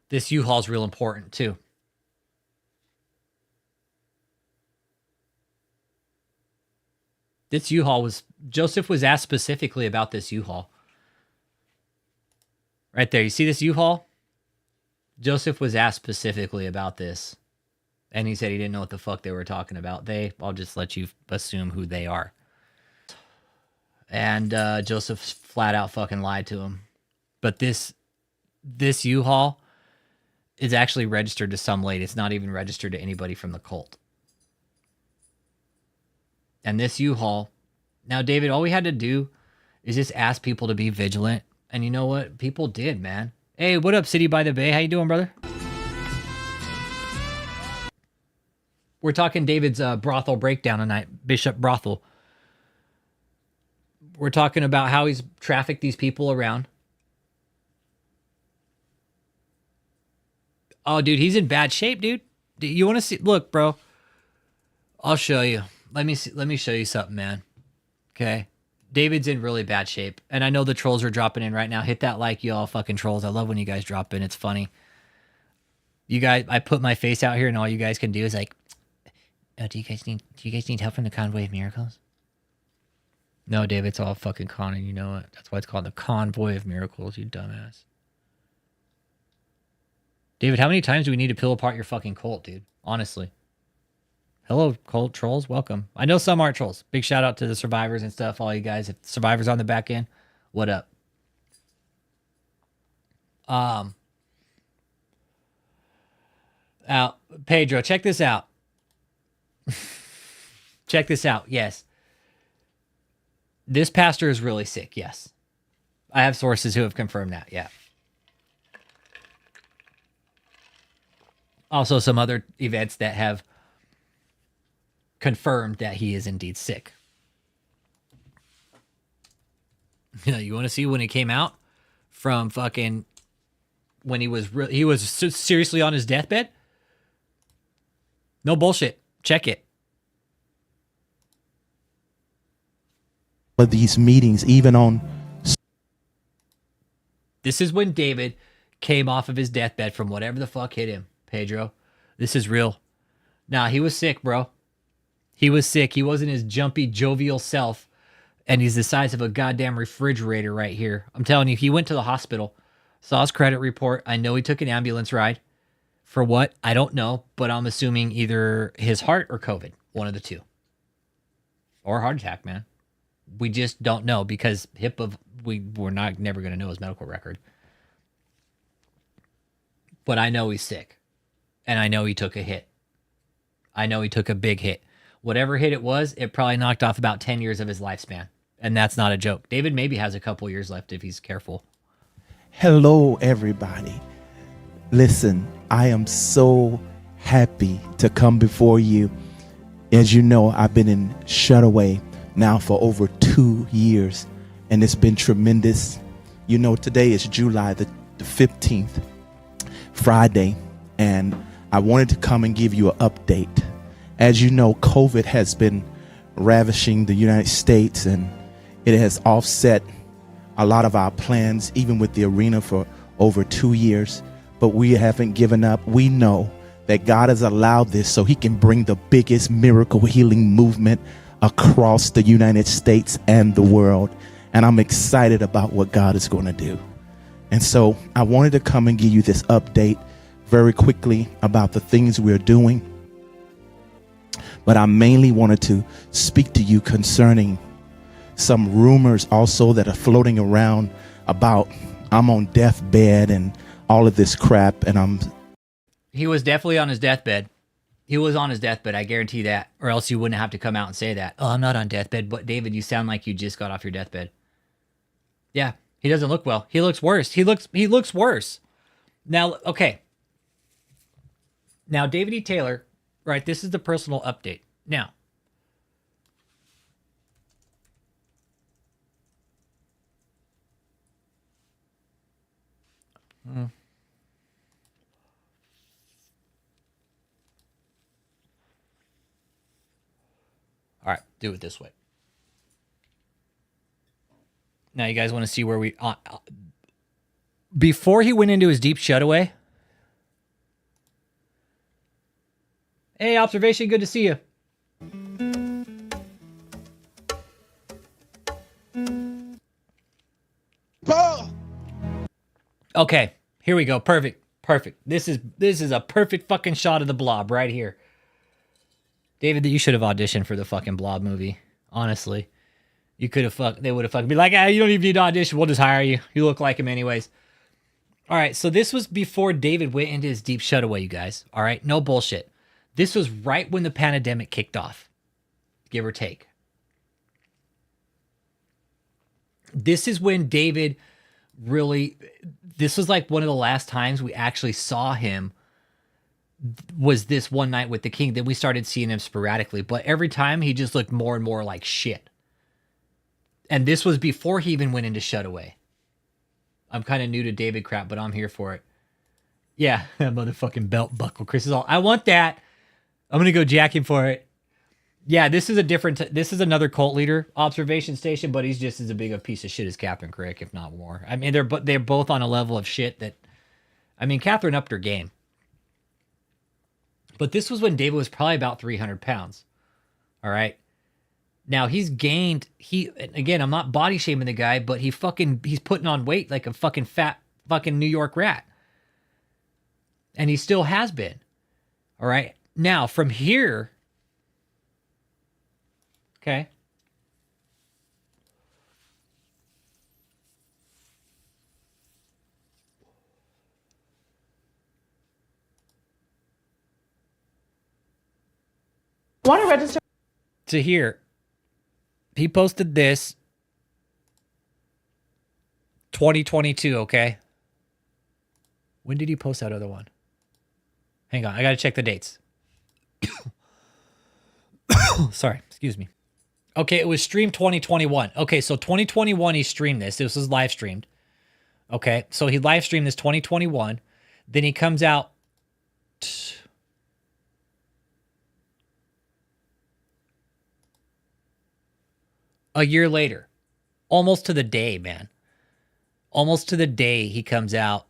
E: this U-Haul's real important too. This U-Haul Joseph was asked specifically about this U-Haul. Right there, you see this U-Haul? Joseph was asked specifically about this. And he said he didn't know what the fuck they were talking about. I'll just let you assume who they are. And Joseph flat out fucking lied to him. But this U-Haul is actually registered to some lady. It's not even registered to anybody from the cult. And this U-Haul, now David, all we had to do is just ask people to be vigilant. And you know what? People did, man. Hey, what up, City by the Bay? How you doing, brother? We're talking David's brothel breakdown tonight, Bishop Brothel. We're talking about how he's trafficked these people around. Oh, dude, he's in bad shape, dude. You want to see? Look, bro. I'll show you. Let me see, let me show you something, man. Okay. David's in really bad shape. And I know the trolls are dropping in right now. Hit that like, you all fucking trolls. I love when you guys drop in. It's funny. You guys, I put my face out here and all you guys can do is like, oh, do you guys need help from the Convoy of Miracles? No, David, it's all fucking con and you know it. That's why it's called the Convoy of Miracles, you dumbass. David, how many times do we need to peel apart your fucking cult, dude? Honestly. Hello, cult trolls. Welcome. I know some aren't trolls. Big shout out to the survivors and stuff. All you guys, if survivors on the back end, what up? Pedro, check this out. Check this out. Yes. This pastor is really sick. Yes. I have sources who have confirmed that. Yeah. Also some other events that have confirmed that he is indeed sick. You know, you want to see when he came out from fucking when he was seriously on his deathbed? No bullshit. Check it.
A: Of these meetings, even on.
E: This is when David came off of his deathbed from whatever the fuck hit him, Pedro. This is real. Nah, he was sick, bro. He was sick. He wasn't his jumpy, jovial self. And he's the size of a goddamn refrigerator right here. I'm telling you, he went to the hospital. Saw his credit report. I know he took an ambulance ride. For what? I don't know. But I'm assuming either his heart or COVID. One of the two. Or a heart attack, man. We just don't know because we're never going to know his medical record. But I know he's sick. And I know he took a hit. I know he took a big hit. Whatever hit it was, it probably knocked off about 10 years of his lifespan. And that's not a joke. David maybe has a couple years left if he's careful.
A: Hello, everybody. Listen, I am so happy to come before you. As you know, I've been in Shutaway now for over 2 years, and it's been tremendous. You know, today is July the 15th, Friday, and I wanted to come and give you an update. As you know, COVID has been ravishing the United States, and it has offset a lot of our plans, even with the arena for over 2 years. But we haven't given up. We know that God has allowed this so he can bring the biggest miracle healing movement across the United States and the world. And I'm excited about what God is going to do. And so I wanted to come and give you this update very quickly about the things we're doing. But I mainly wanted to speak to you concerning some rumors also that are floating around about I'm on deathbed and all of this crap. And
E: He was definitely on his deathbed. He was on his deathbed, I guarantee that. Or else you wouldn't have to come out and say that. Oh, I'm not on deathbed. But David, you sound like you just got off your deathbed. Yeah, he doesn't look well. He looks worse. He looks worse. Now, okay. Now, David E. Taylor, right, this is the personal update. Now, all right, do it this way. Now, you guys want to see where we... before he went into his deep shutaway... Hey, Observation, good to see you. Okay, here we go. Perfect. This is a perfect fucking shot of the Blob right here. David, you should have auditioned for the fucking Blob movie. Honestly. You could have they would have fucking be like, you don't even need to audition. We'll just hire you. You look like him anyways. All right, so this was before David went into his deep shutaway, you guys. All right, no bullshit. This was right when the pandemic kicked off, give or take. This is when David really, this was like one of the last times we actually saw him, was this one night with the king. Then we started seeing him sporadically, but every time he just looked more and more like shit. And this was before he even went into shutaway. I'm kind of new to David crap, but I'm here for it. Yeah, that motherfucking belt buckle. Chris is all, I want that. I'm going to go jack him for it. Yeah, this is a different. This is another cult leader observation station, but he's just as a big a piece of shit as Catherine Crick, if not more. I mean, they're both on a level of shit that. I mean, Catherine upped her game. But this was when David was probably about 300 pounds. All right. Now he's gained. Again, I'm not body shaming the guy, but he's putting on weight like a fucking fat fucking New York rat. And he still has been. All right. Now from here. Okay.
K: Want to register?
E: To here. He posted this 2022, okay? When did he post that other one? Hang on, I gotta check the dates. Sorry, excuse me. Okay, it was streamed 2021. Okay, so 2021 he streamed this. This was live streamed. Okay, so he live streamed this 2021. Then he comes out a year later. Almost to the day, man. Almost to the day he comes out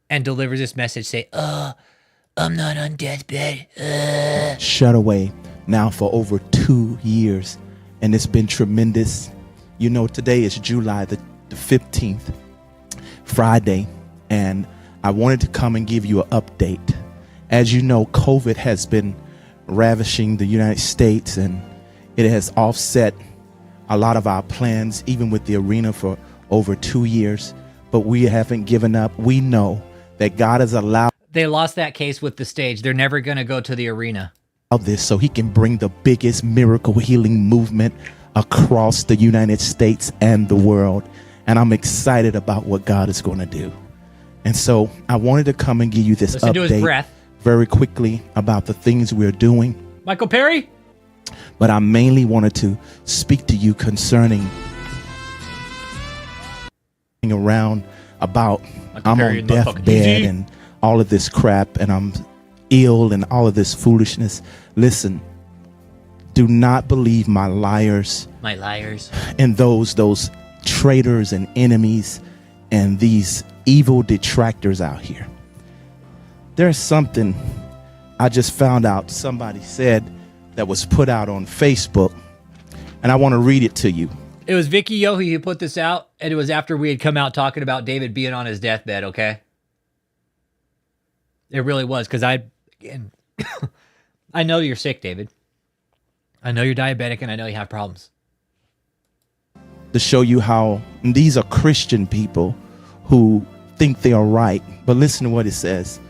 E: and delivers this message, say, I'm not on deathbed.
A: Shut away now for over 2 years, and it's been tremendous. You know, today is July the 15th, Friday, and I wanted to come and give you an update. As you know, COVID has been ravishing the United States, and it has offset a lot of our plans, even with the arena for over 2 years, but we haven't given up. We know that God has allowed.
E: They lost that case with the stage. They're never going to go to the arena.
A: Of this so he can bring the biggest miracle healing movement across the United States and the world. And I'm excited about what God is going to do. And so I wanted to come and give you this
E: Listen to his
A: update
E: breath.
A: Very quickly about the things we're doing.
E: Michael Perry?
A: But I mainly wanted to speak to you concerning around about
E: Michael
A: I'm
E: Perry
A: on deathbed and all of this crap, and I'm ill and all of this foolishness. Listen, do not believe my liars.
E: My liars.
A: And those traitors and enemies and these evil detractors out here. There's something I just found out somebody said that was put out on Facebook, and I want to read it to you.
E: It was Vicky Yohe who put this out, and it was after we had come out talking about David being on his deathbed, okay? It really was, because I know you're sick, David. I know you're diabetic, and I know you have problems.
A: To show you how these are Christian people who think they are right. But listen to what it says.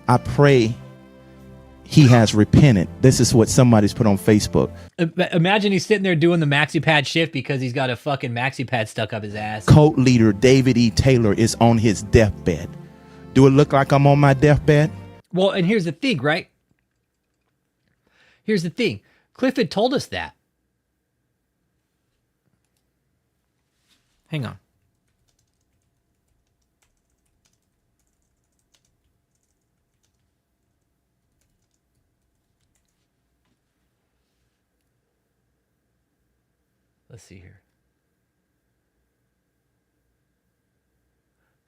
A: I pray he has repented. This is what somebody's put on Facebook.
E: Imagine he's sitting there doing the maxi pad shift because he's got a fucking maxi pad stuck up his ass.
A: Cult leader David E. Taylor is on his deathbed. Do it look like I'm on my deathbed?
E: Well, and here's the thing, right? Here's the thing. Cliff had told us that. Hang on. Let's see here.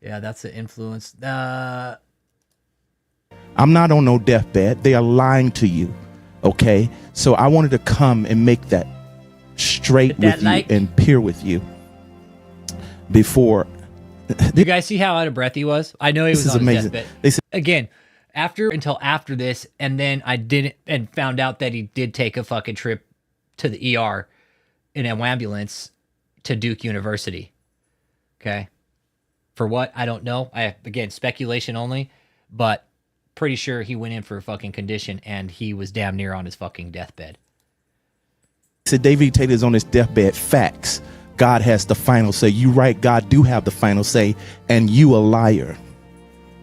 E: Yeah, that's the influence.
A: I'm not on no deathbed. They are lying to you. Okay? So I wanted to come and make that straight with you and pure with you before.
E: You guys see how out of breath he was? I know he was on his deathbed. Again, until after this, and then I didn't and found out that he did take a fucking trip to the ER in an ambulance to Duke University. Okay. For what? I don't know. Again, speculation only, but pretty sure he went in for a fucking condition and he was damn near on his fucking deathbed.
A: So David Taylor's on his deathbed. Facts. God has the final say. You right, God do have the final say, and you a liar,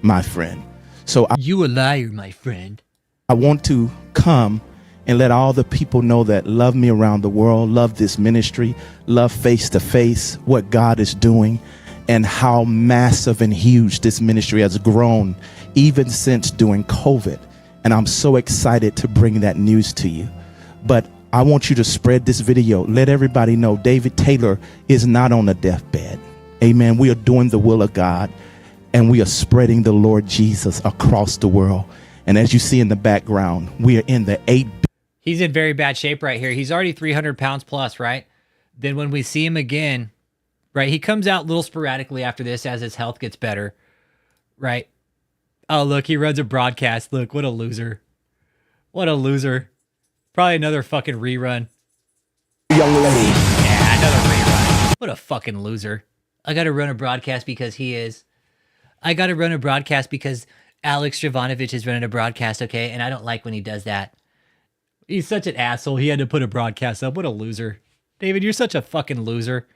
A: my friend. So
E: you a liar, my friend.
A: I want to come and let all the people know that love me around the world, love this ministry, love face to face, what God is doing, and how massive and huge this ministry has grown even since during COVID. And I'm so excited to bring that news to you. But I want you to spread this video. Let everybody know David Taylor is not on a deathbed. Amen. We are doing the will of God, and we are spreading the Lord Jesus across the world. And as you see in the background, we are in the 8.
E: He's in very bad shape right here. He's already 300 pounds plus, right? Then when we see him again, right, he comes out a little sporadically after this as his health gets better, right? Oh, look, he runs a broadcast. Look, what a loser. What a loser. Probably another fucking rerun.
A: Young lady.
E: Yeah, another rerun. What a fucking loser. I got to run a broadcast because he is. I got to run a broadcast because Alex Jovanovich is running a broadcast, okay? And I don't like when he does that. He's such an asshole. He had to put a broadcast up. What a loser. David, you're such a fucking loser.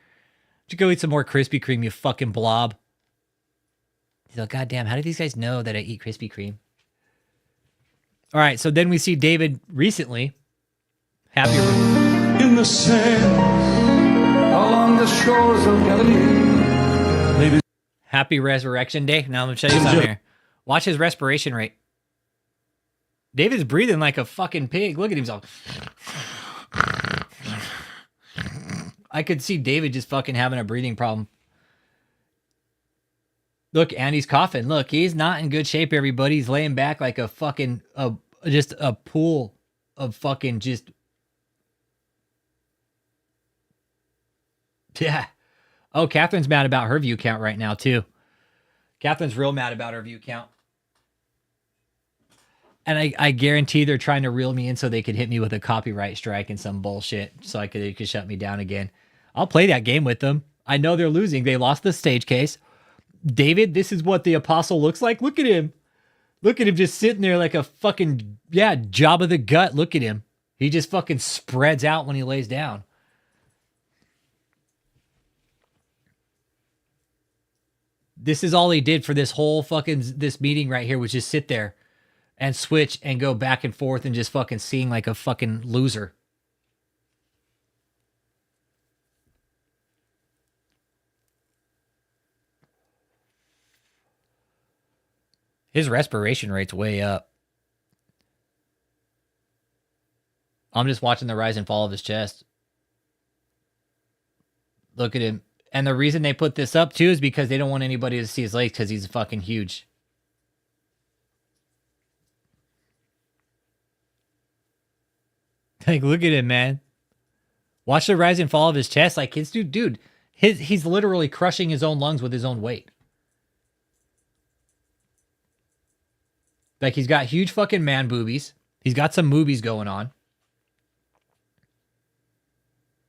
E: You go eat some more Krispy Kreme, you fucking blob. He's like, God damn, how do these guys know that I eat Krispy Kreme? All right, so then we see David recently. Happy
K: in the sand along the shores of Galilee.
E: Happy Resurrection Day. Now I'm gonna show you something here. Watch his respiration rate. David's breathing like a fucking pig. Look at himself. I could see David just fucking having a breathing problem. Look, and he's coughing. Look, he's not in good shape, everybody. He's laying back like a fucking, just a pool of fucking just. Yeah. Oh, Catherine's mad about her view count right now, too. Catherine's real mad about her view count. And I guarantee they're trying to reel me in so they could hit me with a copyright strike and some bullshit so they could shut me down again. I'll play that game with them. I know they're losing. They lost the stage case. David, this is what the apostle looks like. Look at him. Look at him just sitting there like a fucking, Jabba the Gut. Look at him. He just fucking spreads out when he lays down. This is all he did for this whole this meeting right here was just sit there and switch and go back and forth and just fucking seem like a fucking loser. His respiration rate's way up. I'm just watching the rise and fall of his chest. Look at him. And the reason they put this up, too, is because they don't want anybody to see his legs because he's fucking huge. Like, look at him, man. Watch the rise and fall of his chest. Like, his dude, he's literally crushing his own lungs with his own weight. Like, he's got huge fucking man boobies. He's got some movies going on.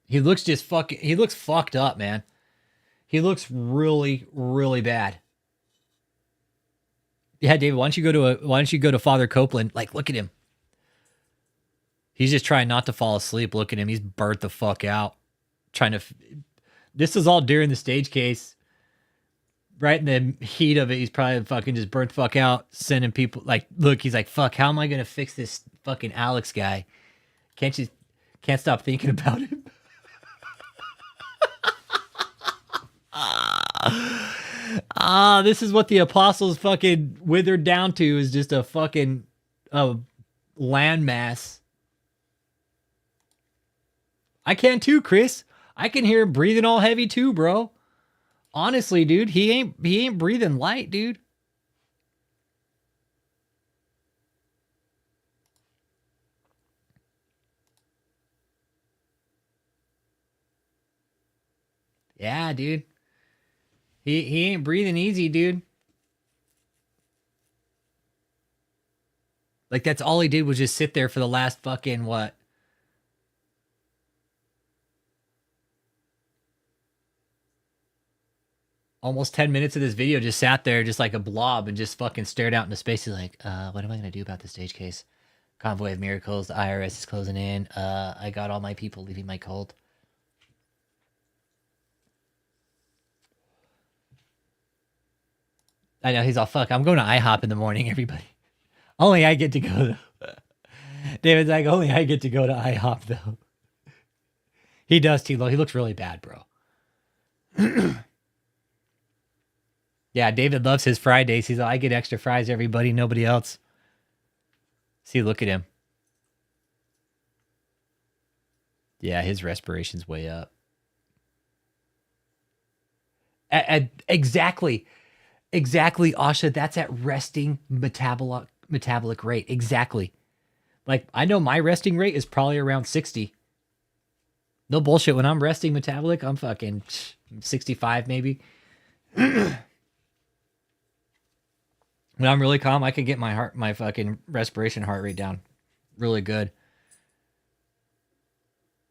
E: He looks he looks fucked up, man. He looks really, really bad. Yeah, David, why don't you go to Father Copeland? Like, look at him. He's just trying not to fall asleep. Look at him. He's burnt the fuck out. This is all during the stage case. Right in the heat of it, he's probably fucking just burnt the fuck out, sending people like, look, he's like, fuck, how am I gonna fix this fucking Alex guy? Can't stop thinking about him. This is what the apostles fucking withered down to, is just a fucking landmass. I can too, Chris. I can hear him breathing all heavy too, bro. Honestly, dude, he ain't breathing light, dude. Yeah, dude. He ain't breathing easy, dude. Like, that's all he did was just sit there for the last fucking what? Almost 10 minutes of this video, just sat there just like a blob and just fucking stared out into space. He's like, what am I going to do about the stage case? Convoy of miracles. The IRS is closing in. I got all my people leaving my cult. I know, he's all, fuck, I'm going to IHOP in the morning, everybody. Only I get to go, though. David's like, only I get to go to IHOP, though. He does, T-Lo. He looks really bad, bro. Yeah, David loves his Fridays. He's like, I get extra fries, everybody, nobody else. See, look at him. Yeah, his respiration's way up. Exactly, Asha. That's at resting metabolic rate. Exactly. Like, I know my resting rate is probably around 60. No bullshit. When I'm resting metabolic, I'm fucking 65 maybe. When I'm really calm, I can get my fucking respiration heart rate down really good.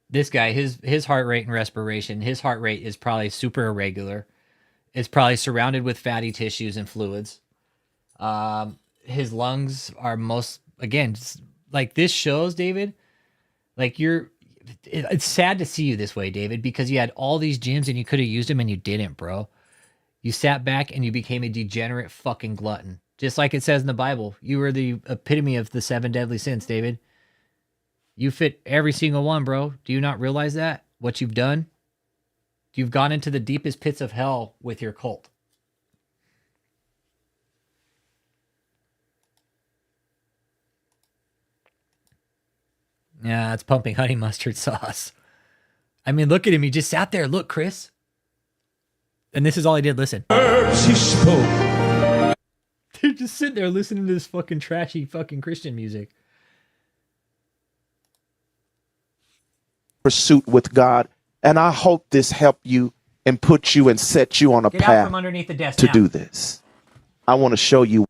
E: This guy, his heart rate and respiration, his heart rate is probably super irregular. It's probably surrounded with fatty tissues and fluids. His lungs are again, like this shows, David, like it's sad to see you this way, David, because you had all these gyms and you could have used them and you didn't, bro. You sat back and you became a degenerate fucking glutton. Just like it says in the Bible. You were the epitome of the 7 deadly sins, David. You fit every single one, bro. Do you not realize that? What you've done? You've gone into the deepest pits of hell with your cult. Yeah, it's pumping honey mustard sauce. I mean, look at him. He just sat there. Look, Chris. And this is all he did. Listen.
K: She spoke.
E: They're just sitting there listening to this fucking trashy fucking Christian music.
A: Pursuit with God. And I hope this helped you and put you and set you on a
E: Get
A: path
E: out from underneath the desk
A: to
E: now.
A: do this. I want to show you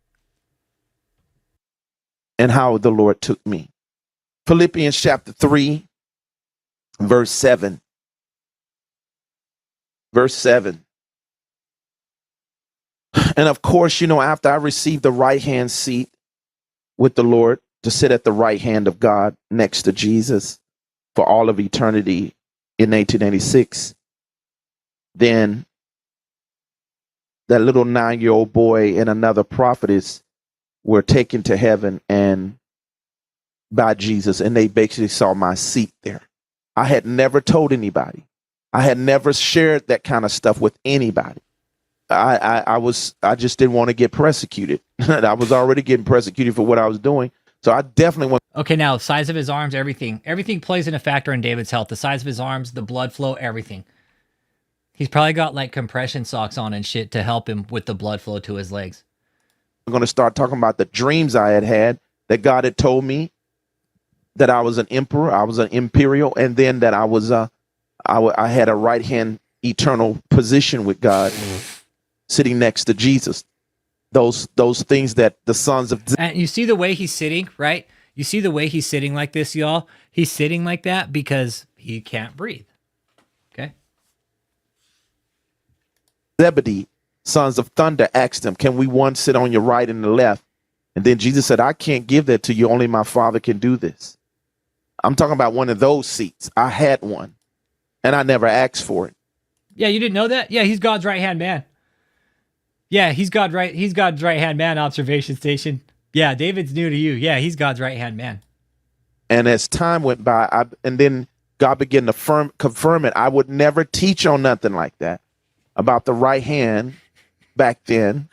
A: and how the Lord took me. Philippians chapter 3, verse 7. Verse 7. And of course, after I received the right-hand seat with the Lord to sit at the right hand of God next to Jesus for all of eternity in 1986, then that little 9-year-old boy and another prophetess were taken to heaven and by Jesus, and they basically saw my seat there. I had never told anybody. I had never shared that kind of stuff with anybody. I just didn't want to get persecuted. I was already getting persecuted for what I was doing. So I definitely want.
E: Okay, now size of his arms, everything plays in a factor in David's health. The size of his arms, the blood flow, everything. He's probably got like compression socks on and shit to help him with the blood flow to his legs.
A: I'm going to start talking about the dreams I had that God had told me that I was an emperor, I was an imperial, and then that I was I had a right hand eternal position with God, sitting next to Jesus. Those things that the sons of.
E: And you see the way he's sitting, right? You see the way he's sitting like this, y'all. He's sitting like that because he can't breathe. Okay.
A: Zebedee, sons of thunder, asked him, "Can we one sit on your right and the left?" And then Jesus said, "I can't give that to you. Only my Father can do this." I'm talking about one of those seats. I had one, and I never asked for it.
E: Yeah, you didn't know that? Yeah, he's God's right-hand man. Yeah, he's God's right-hand man, observation station. Yeah, David's new to you. Yeah, he's God's right-hand man.
A: And as time went by, and then God began to confirm it. I would never teach on nothing like that about the right hand back then.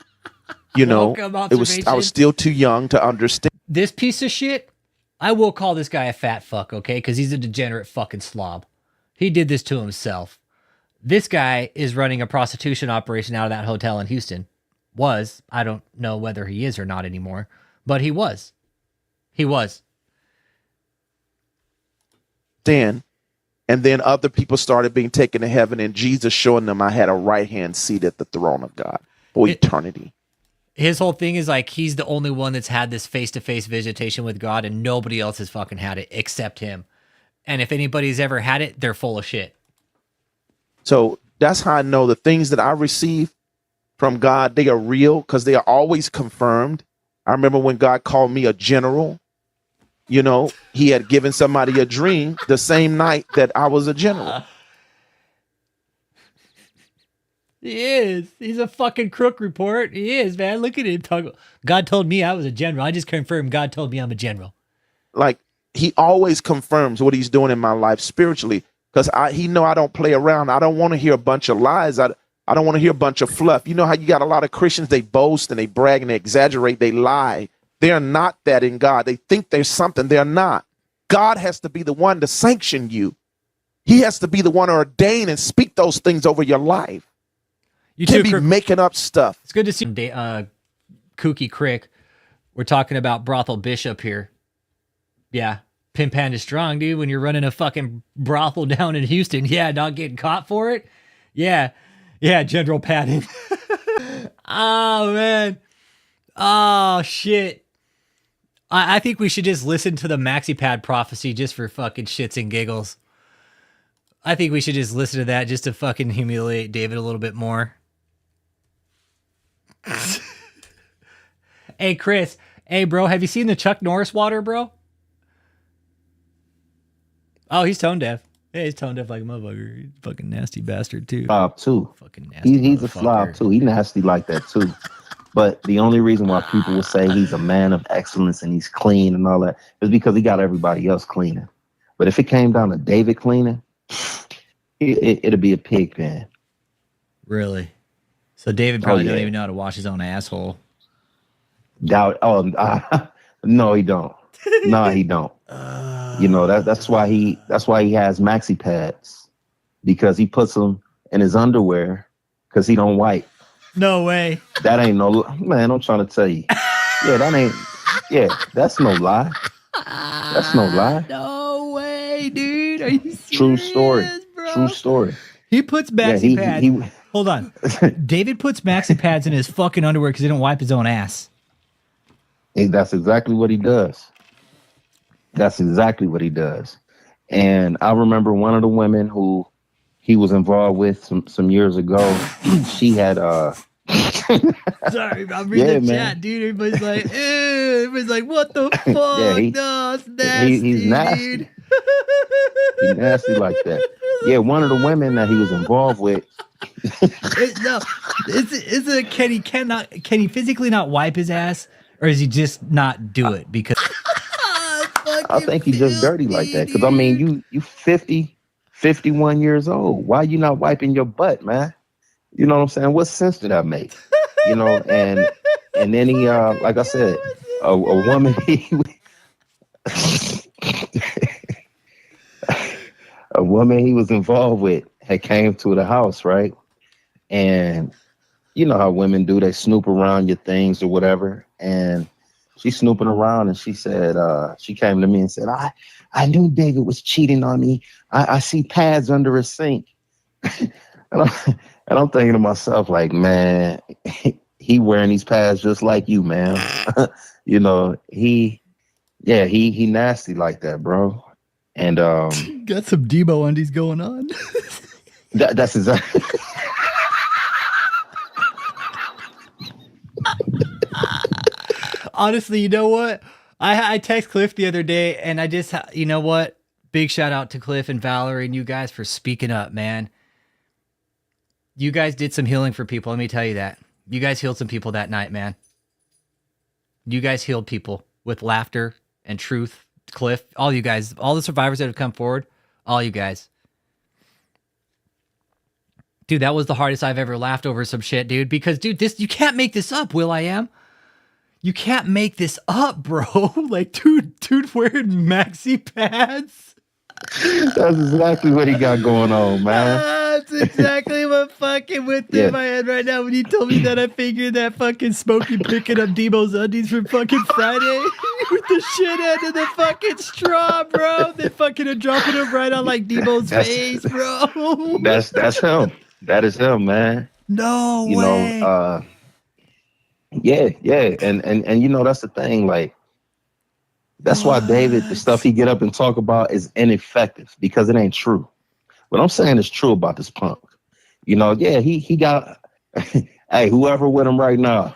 A: It was I was still too young to understand.
E: This piece of shit, I will call this guy a fat fuck, okay? Because he's a degenerate fucking slob. He did this to himself. This guy is running a prostitution operation out of that hotel in Houston. I don't know whether he is or not anymore, but he was. He was.
A: And then other people started being taken to heaven, and Jesus showing them I had a right-hand seat at the throne of God for eternity.
E: His whole thing is like he's the only one that's had this face-to-face visitation with God, and nobody else has fucking had it except him. And if anybody's ever had it, they're full of shit.
A: So that's how I know the things that I receive from God, they are real because they are always confirmed. I remember when God called me a general, he had given somebody a dream the same night that I was a general.
E: He is. He's a fucking crook report. He is, man. Look at him talk. God told me I was a general. I just confirmed God told me I'm a general.
A: Like, he always confirms what he's doing in my life spiritually because he know I don't play around. I don't want to hear a bunch of lies. I don't want to hear a bunch of fluff. You know how you got a lot of Christians, they boast and they brag and they exaggerate, they lie They're not that in God. They think there's something they're not. God has to be the one to sanction you. He has to be the one to ordain and speak those things over your life. You can't be making up stuff.
E: It's good to see Kooky Crick. We're talking about Brothel Bishop here. Yeah. Pimp hand is strong, dude. When you're running a fucking brothel down in Houston. Yeah, not getting caught for it. Yeah. Yeah, General Patton. Oh, man. Oh, shit. I think we should just listen to the maxi pad prophecy just for fucking shits and giggles. I think we should just listen to that just to fucking humiliate David a little bit more. Hey, Chris. Hey, bro, have you seen the Chuck Norris water, bro? Oh, he's tone deaf. Yeah, he's tone deaf like a motherfucker. He's a fucking nasty bastard, too.
L: Slob, too.
E: Fucking nasty
L: he's a slob, too. He's nasty like that, too. But the only reason why people will say he's a man of excellence and he's clean and all that is because he got everybody else cleaning. But if it came down to David cleaning, it'd be a pig pen.
E: Really? So David probably don't even know how to wash his own asshole.
L: Doubt. No, he don't. No, he don't. That's why he has maxi pads, because he puts them in his underwear because he don't wipe.
E: No way.
L: That ain't no man. I'm trying to tell you. That's no lie. That's no lie.
E: No way, dude. Are you serious,
L: True story.
E: Bro?
L: True story.
E: He puts maxi pads. Hold on. David puts maxi pads in his fucking underwear because he don't wipe his own ass.
L: That's exactly what he does. That's exactly what he does. And I remember one of the women who he was involved with some years ago. She had
E: Sorry, I'm reading the chat, dude. Everybody's like, ew. Everybody's like, what the fuck? No, it's nasty.
L: He's nasty. He's nasty like that. Yeah, one of the women that he was involved with. Can he physically not wipe his ass, or is he just not do it because? I think he's just dirty like that. Because I mean, you 50, 51 years old. Why you not wiping your butt, man? You know what I'm saying? What sense did that make? And then he, like I said, a woman. A woman he was involved with had came to the house, right? And you know how women do, they snoop around your things or whatever. And she's snooping around and she said, she came to me and said, I knew David was cheating on me. I see pads under his sink. And I'm thinking to myself, like, man, he wearing these pads just like you, man. He nasty like that, bro. And
E: got some Debo undies going on.
L: That's exactly.
E: Honestly, you know what? I text Cliff the other day, and I just, you know what? Big shout out to Cliff and Valerie and you guys for speaking up, man. You guys did some healing for people. Let me tell you that. You guys healed some people that night, man. You guys healed people with laughter and truth. Cliff, all you guys, all the survivors that have come forward, all you guys. Dude, that was the hardest I've ever laughed over some shit, dude. Because, dude, you can't make this up, Will.i.am. You can't make this up, bro. Like, dude wearing maxi pads.
L: That's exactly what he got going on, man.
E: That's exactly what fucking went through my head right now when you told me that. I figured that fucking Smokey picking up Debo's undies from fucking Friday with the shit end of the fucking straw, bro. Then fucking dropping them right on like Debo's face, bro.
L: That's him. That is him, man.
E: No way.
L: Yeah. And that's the thing, like, that's why David, the stuff he get up and talk about is ineffective because it ain't true. What I'm saying is true about this punk. He got, hey, whoever with him right now,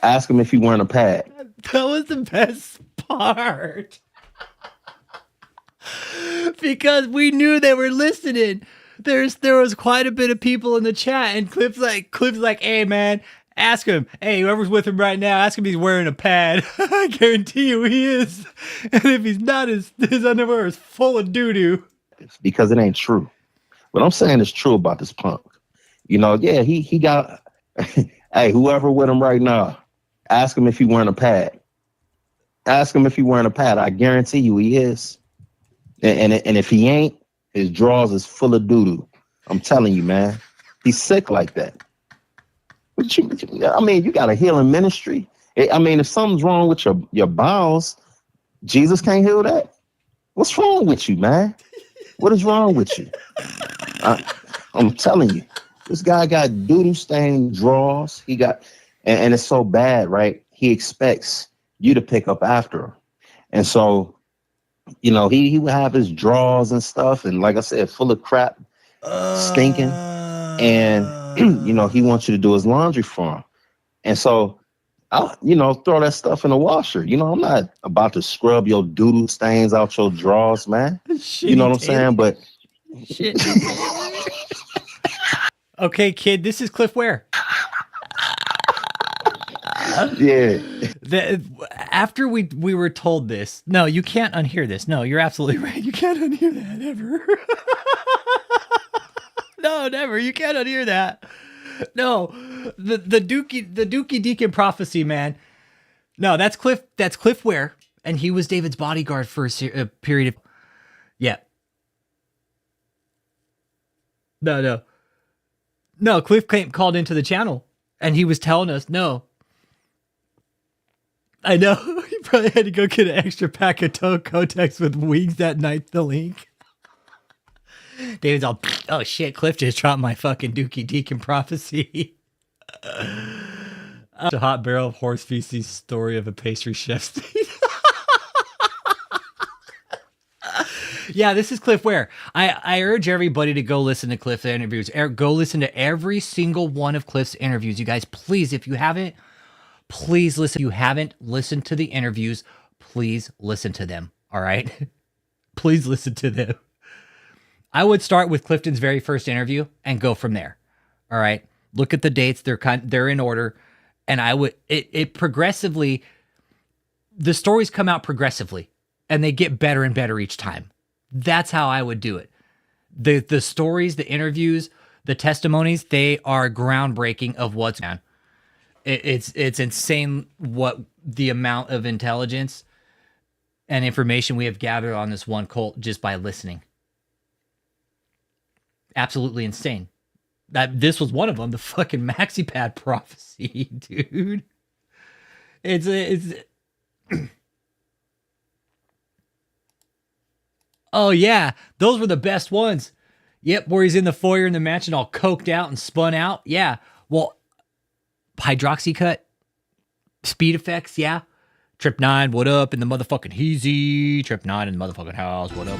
L: ask him if he wearing a pad.
E: That was the best part. Because we knew they were listening. There was quite a bit of people in the chat, and Cliff's like, hey man, ask him. Hey, whoever's with him right now, ask him if he's wearing a pad. I guarantee you he is. And if he's not, his underwear is full of doo-doo.
L: Because it ain't true. What I'm saying is true about this punk. He got, hey, whoever with him right now, ask him if he wearing a pad. Ask him if he's wearing a pad. I guarantee you he is. And if he ain't, his drawers is full of doo-doo. I'm telling you, man. He's sick like that. I mean, you got a healing ministry. I mean, if something's wrong with your bowels, Jesus can't heal that. What's wrong with you, man? What is wrong with you? I'm telling you, this guy got doo-doo stained drawers. He got, and it's so bad, right? He expects you to pick up after him. And so, you know, he would have his drawers and stuff, and like I said, full of crap, stinking. And, you know, he wants you to do his laundry for him. And so, I'll, you know, throw that stuff in the washer. You know, I'm not about to scrub your doo-doo stains out your drawers, man. You know what I'm saying? But
E: shit. Okay, kid, this is Cliff Ware.
L: Yeah.
E: After we were told this, no, you can't unhear this. No, you're absolutely right. You can't unhear that ever. No, never. You can't unhear that. No, the Dookie Deacon prophecy, man. No, that's Cliff Ware, and he was David's bodyguard for a period of. Yeah. No. Cliff called into the channel, and he was telling us no. I know. He probably had to go get an extra pack of Kotex with wings that night. The link. David's all, oh shit, Cliff just dropped my fucking Dookie Deacon prophecy. A hot barrel of horse feces story of a pastry chef's. Yeah, this is Cliff Ware. I urge everybody to go listen to Cliff's interviews. Go listen to every single one of Cliff's interviews. You guys, please, if you haven't, please listen. If you haven't listened to the interviews, please listen to them. All right? Please listen to them. I would start with Clifton's very first interview and go from there. All right. Look at the dates. They're in order. And I would, it progressively, the stories come out progressively and they get better and better each time. That's how I would do it. The stories, the interviews, the testimonies, they are groundbreaking of what's on. It's insane what the amount of intelligence and information we have gathered on this one cult just by listening. Absolutely insane. This was one of them, the fucking maxi pad prophecy, dude. It's oh yeah, those were the best ones. Yep, where he's in the foyer in the mansion all coked out and spun out. Yeah, well, hydroxycut, speed effects, yeah. Trip 9, what up in the motherfucking heezy? Trip 9 in the motherfucking house, what up?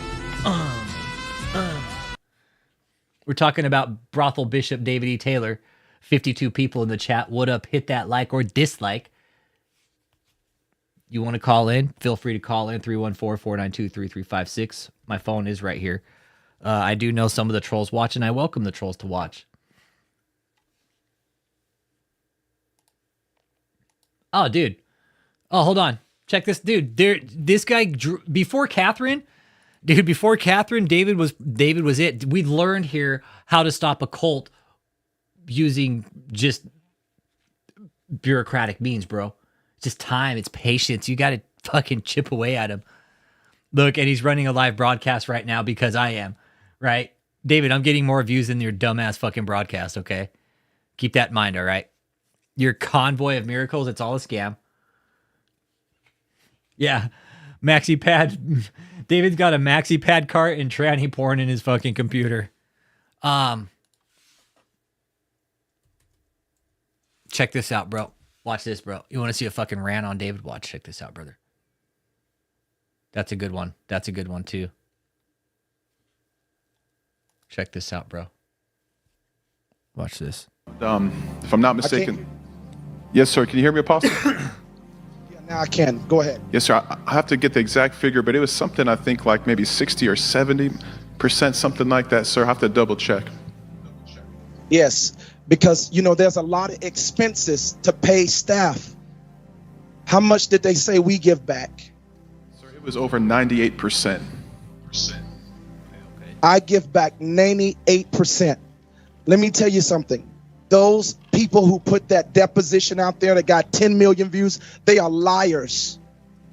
E: We're talking about Brothel Bishop David E. Taylor. 52 people in the chat. What up? Hit that like or dislike. You want to call in? Feel free to call in 314-492-3356. My phone is right here. I do know some of the trolls watch, and I welcome the trolls to watch. Oh, dude. Oh, hold on. Check this, dude. This guy before Catherine. Dude, before Catherine, David was it. We learned here how to stop a cult using just bureaucratic means, bro. It's just time. It's patience. You got to fucking chip away at him. Look, and he's running a live broadcast right now because I am, right? David, I'm getting more views than your dumbass fucking broadcast, okay? Keep that in mind, all right? Your convoy of miracles, it's all a scam. Yeah, maxi pad. David's got a maxi pad cart and tranny porn in his fucking computer. Check this out, bro. Watch this, bro. You want to see a fucking rant on David? Watch. Check this out, brother. That's a good one. That's a good one, too. Check this out, bro. Watch this.
H: If I'm not mistaken. Yes, sir. Can you hear me, Apostle?
A: Now I can. Go ahead.
H: Yes, sir. I have to get the exact figure, but it was something I think like maybe 60 or 70%, something like that, sir. I have to double check.
A: Yes, because, you know, there's a lot of expenses to pay staff. How much did they say we give back?
H: Sir, it was over 98%.
A: I give back 98%. Let me tell you something. Those people who put that deposition out there that got 10 million views, they are liars.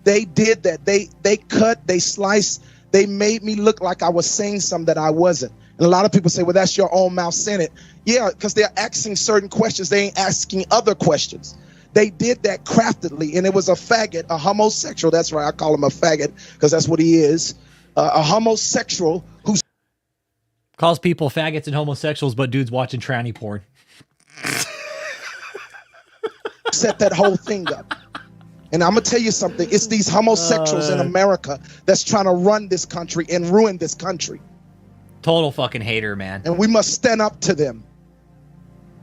A: They did that. They cut, they sliced, they made me look like I was saying something that I wasn't. And a lot of people say, well, that's your own mouth saying it. Yeah, because they're asking certain questions. They ain't asking other questions. They did that craftily, and it was a faggot, a homosexual. That's right, I call him a faggot because that's what he is. A homosexual who
E: calls people faggots and homosexuals, but dudes watching tranny porn.
A: set that whole thing up. And I'm going to tell you something. It's these homosexuals in America that's trying to run this country and ruin this country.
E: Total fucking hater, man.
A: And we must stand up to them.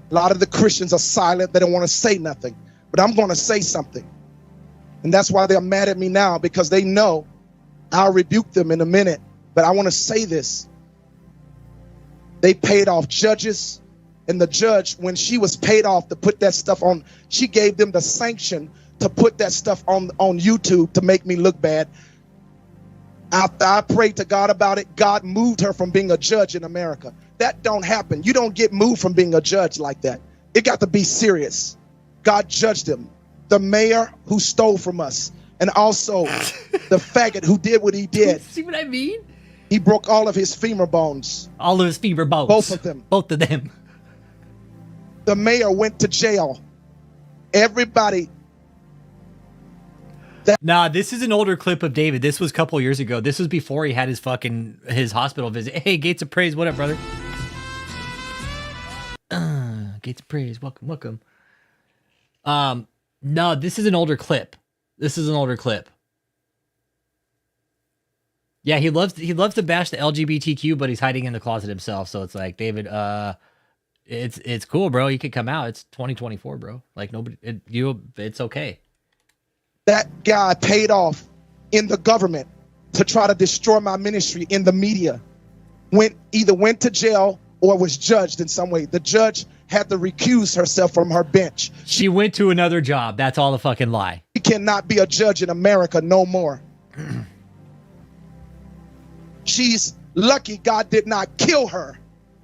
A: A lot of the Christians are silent. They don't want to say nothing. But I'm going to say something. And that's why they're mad at me now, because they know I'll rebuke them in a minute. But I want to say this. They paid off judges. And the judge, when she was paid off to put that stuff on, she gave them the sanction to put that stuff on YouTube to make me look bad. After I prayed to God about it, God moved her from being a judge in America. That don't happen. You don't get moved from being a judge like that. It got to be serious. God judged him. The mayor who stole from us, and also the faggot who did what he did.
E: See what I mean?
A: He broke all of his femur bones.
E: All of his femur bones.
A: Both of them.
E: Both of them.
A: The mayor went to jail. Everybody.
E: Nah, this is an older clip of David. This was a couple years ago. This was before he had his hospital visit. Hey, Gates of Praise, what up, brother? Gates of Praise, welcome. No, this is an older clip. Yeah, he loves to bash the LGBTQ, but he's hiding in the closet himself. So it's like, David, it's cool, bro. You could come out. It's 2024, bro. Like it's okay.
A: That guy paid off in the government to try to destroy my ministry in the media. Either went to jail or was judged in some way. The judge had to recuse herself from her bench.
E: She went to another job. That's all the fucking lie.
A: She cannot be a judge in America no more. She's lucky God did not kill her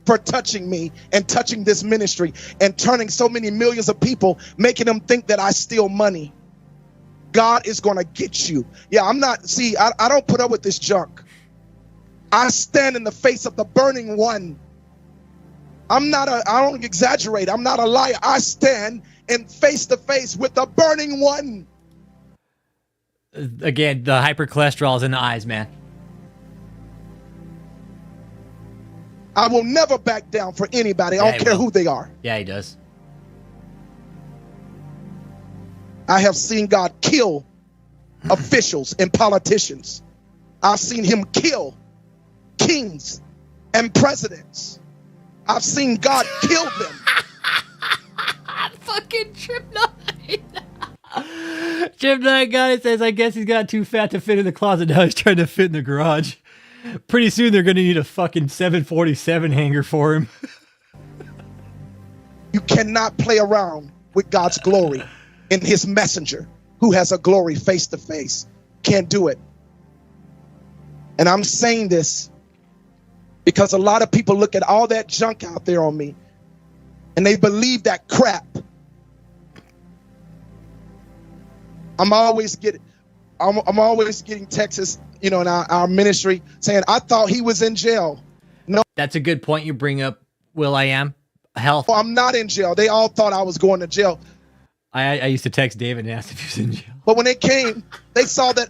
A: for touching me and touching this ministry and turning so many millions of people, making them think that I steal money. God is going to get you. Yeah, I don't put up with this junk. I stand in the face of the burning one. I don't exaggerate. I'm not a liar. I stand in face to face with the burning one.
E: Again, the hypercholesterol is in the eyes, man.
A: I will never back down for anybody. I don't care who they are.
E: Yeah, he does.
A: I have seen God kill officials and politicians. I've seen him kill kings and presidents. I've seen God kill them.
E: Fucking Trip Night. Trip Night guy says, I guess he's got too fat to fit in the closet. Now he's trying to fit in the garage. Pretty soon they're going to need a fucking 747 hanger for him.
A: You cannot play around with God's glory in his messenger who has a glory face to face. Can't do it. And I'm saying this because a lot of people look at all that junk out there on me and they believe that crap. I'm always getting texts, in our ministry saying, I thought he was in jail. No.
E: That's a good point you bring up, Will. I am. Health.
A: Oh, I'm not in jail. They all thought I was going to jail.
E: I used to text David and ask if he was in jail.
A: But when they came, they saw that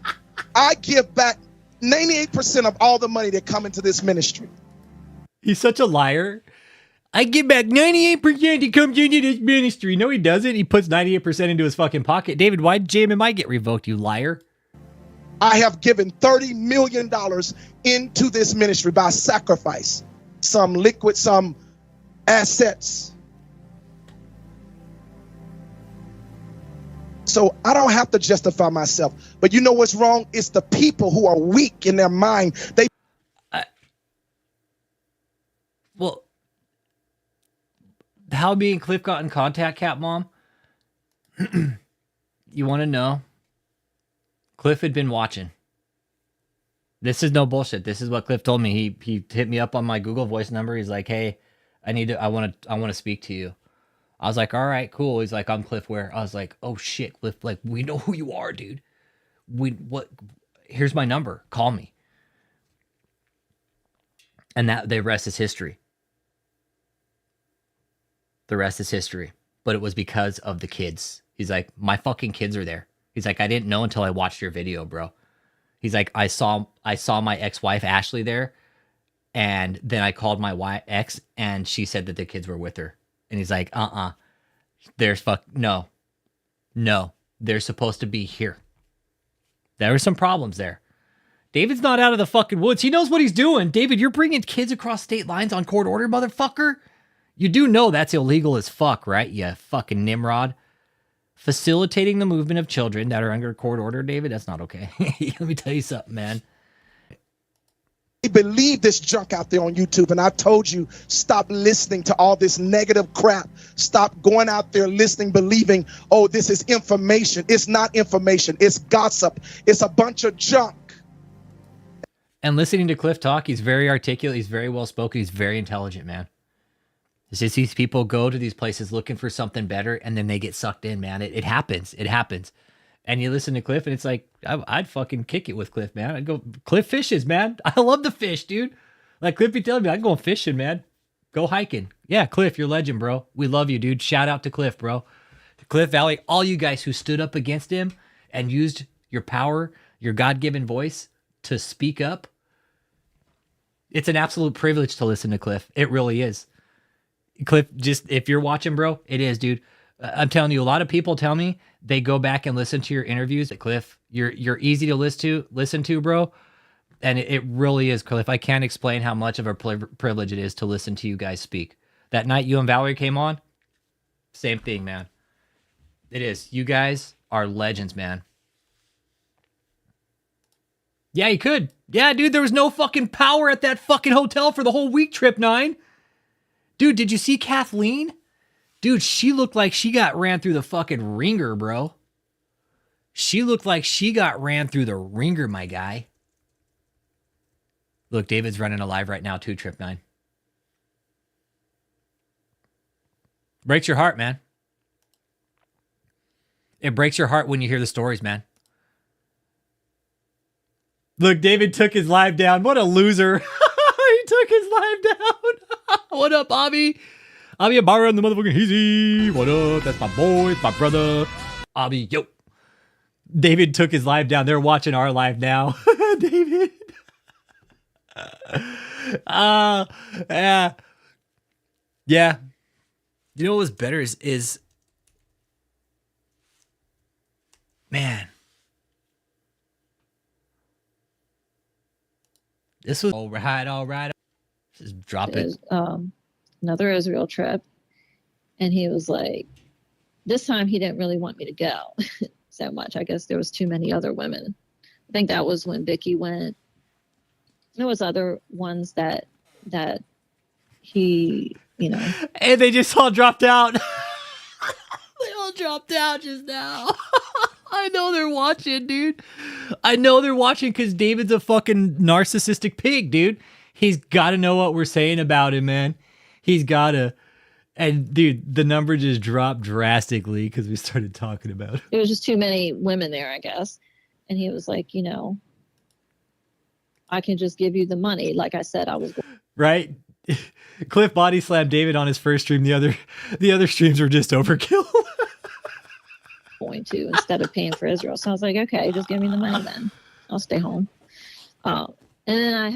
A: I give back 98% of all the money that come into this ministry.
E: He's such a liar. I give back 98% that comes into this ministry. No, he doesn't. He puts 98% into his fucking pocket. David, why did JMMI get revoked, you liar?
A: I have given $30 million into this ministry by sacrifice. Some liquid, some assets. So I don't have to justify myself. But you know what's wrong? It's the people who are weak in their mind.
E: Well, how me and Cliff got in contact, Cat Mom? You want to know? Cliff had been watching. This is no bullshit. This is what Cliff told me. He hit me up on my Google Voice number. He's like, "Hey, I want to speak to you." I was like, "All right, cool." He's like, "I'm Cliff Ware." I was like, "Oh shit, Cliff, like we know who you are, dude. Here's my number. Call me. And that the rest is history. The rest is history. But it was because of the kids. He's like, my fucking kids are there. He's like, I didn't know until I watched your video, bro. He's like, I saw my ex-wife Ashley there, and then I called my ex, and she said that the kids were with her. And he's like, no, they're supposed to be here. There were some problems there. David's not out of the fucking woods. He knows what he's doing. David, you're bringing kids across state lines on court order, motherfucker. You do know that's illegal as fuck, right? You fucking Nimrod. Facilitating the movement of children that are under court order, David, that's not okay. Let me tell you something, man.
A: They believe this junk out there on YouTube, and I told you, stop listening to all this negative crap. Stop going out there listening, believing, oh, this is information. It's not information. It's gossip. It's a bunch of junk.
E: And listening to Cliff talk, he's very articulate. He's very well spoken. He's very intelligent, man. It's just these people go to these places looking for something better, and then they get sucked in, man. It happens. It happens. And you listen to Cliff, and it's like, I'd fucking kick it with Cliff, man. I'd go, Cliff fishes, man. I love the fish, dude. Like Cliff be telling me, I'm going fishing, man. Go hiking. Yeah, Cliff, you're a legend, bro. We love you, dude. Shout out to Cliff, bro. Cliff Valley, all you guys who stood up against him and used your power, your God-given voice to speak up. It's an absolute privilege to listen to Cliff. It really is. Cliff, just if you're watching, bro, it is, dude. I'm telling you, a lot of people tell me they go back and listen to your interviews. Cliff, you're easy to listen to, bro. And it really is, Cliff. I can't explain how much of a privilege it is to listen to you guys speak. That night you and Valerie came on, same thing, man. It is. You guys are legends, man. Yeah, you could. Yeah, dude, there was no fucking power at that fucking hotel for the whole week, Trip 9. Dude, did you see Kathleen? Dude, she looked like she got ran through the fucking ringer, bro. She looked like she got ran through the ringer, my guy. Look, David's running a live right now too, Trip 9. Breaks your heart, man. It breaks your heart when you hear the stories, man. Look, David took his live down. What a loser. He took his live down. What up, Abby? Abby Abara and the motherfucking Heezy. What up? That's my boy. It's my brother. Abby, yo. David took his live down. They're watching our live now. David. Yeah. Yeah. You know what was better is man. This was all right. Just drop it.
M: Another Israel trip, and he was like, this time he didn't really want me to go so much. I guess there was too many other women. I think that was when Vicky went. There was other ones that he, you know.
E: And they just all dropped out. They all dropped out just now. I know they're watching, dude. I know they're watching because David's a fucking narcissistic pig, dude. He's got to know what we're saying about him, man. He's got to. And, dude, the number just dropped drastically because we started talking about it.
M: There was just too many women there, I guess. And he was like, you know, I can just give you the money. Like I said, I was.
E: Right? Cliff body slammed David on his first stream. The other streams were just overkill.
M: Going to instead of paying for Israel. So I was like, okay, just give me the money then. I'll stay home. And then I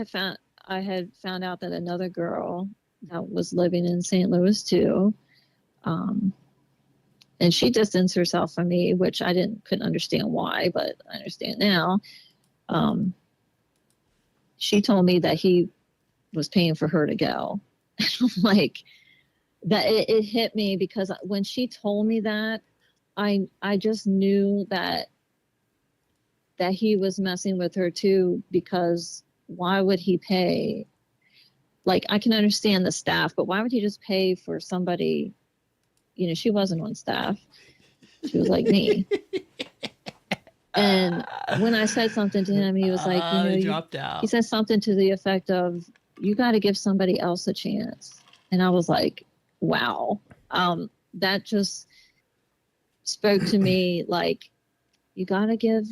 M: had found out that another girl that was living in St. Louis too, and she distanced herself from me, which I couldn't understand why, but I understand now. She told me that he was paying for her to go. Like that, it hit me because when she told me that, I just knew that he was messing with her too, because why would he pay? Like, I can understand the staff, but why would he just pay for somebody? You know, she wasn't on staff. She was like me. And when I said something to him, he was like, you know,
E: dropped out.
M: He said something to the effect of, you got to give somebody else a chance. And I was like, wow. That just spoke to me like, you got to give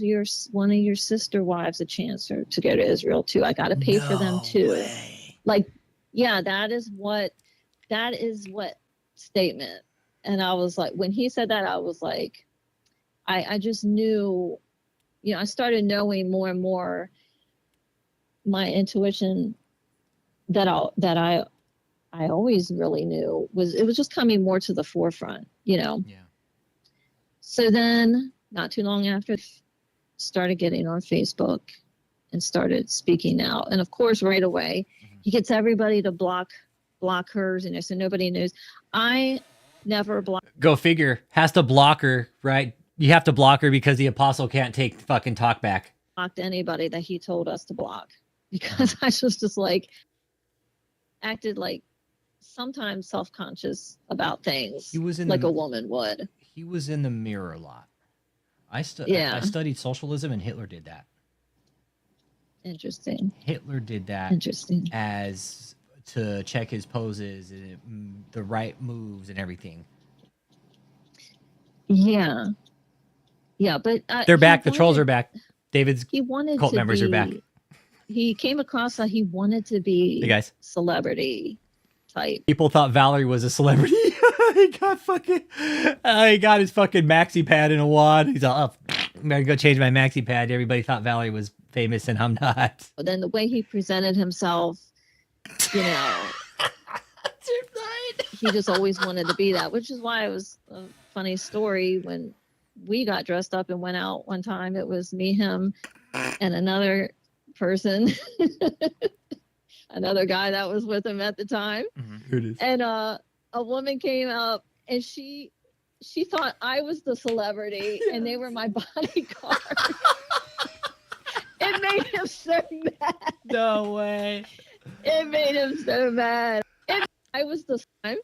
M: one of your sister wives a chance to go to Israel too. I got to pay for them too.
E: Way.
M: Like, yeah, that is what statement. And I was like, when he said that, I was like, I just knew, I started knowing more and more. My intuition that I always really knew it was just coming more to the forefront, Yeah. So then, not too long after, started getting on Facebook and started speaking out. And of course, right away, he gets everybody to block hers, so nobody knows. I never block.
E: Go figure. Has to block her, right? You have to block her because the apostle can't take fucking talk back.
M: Blocked anybody that he told us to block because I was just like acted like sometimes self-conscious about things.
E: He was
M: like a woman would.
E: He was in the mirror a lot. I studied socialism, and Hitler did that.
M: Interesting.
E: Hitler did that.
M: Interesting.
E: As to check his poses, and the right moves, and everything.
M: Yeah. Yeah, but
E: they're back. The trolls are back. David's cult members are back.
M: He came across that he wanted to be
E: hey guys.
M: Celebrity type.
E: People thought Valerie was a celebrity. He got he got his fucking maxi pad in a wad. He's all, I'm gonna go change my maxi pad. Everybody thought Valerie was famous, and I'm not.
M: But then the way he presented himself, he just always wanted to be that, which is why it was a funny story when we got dressed up and went out one time. It was me, him, and another person, another guy that was with him at the time.
E: Mm-hmm.
M: And a woman came up and she thought I was the celebrity and they were my bodyguard. It made him so mad.
E: No way.
M: It made him so mad. I was the time,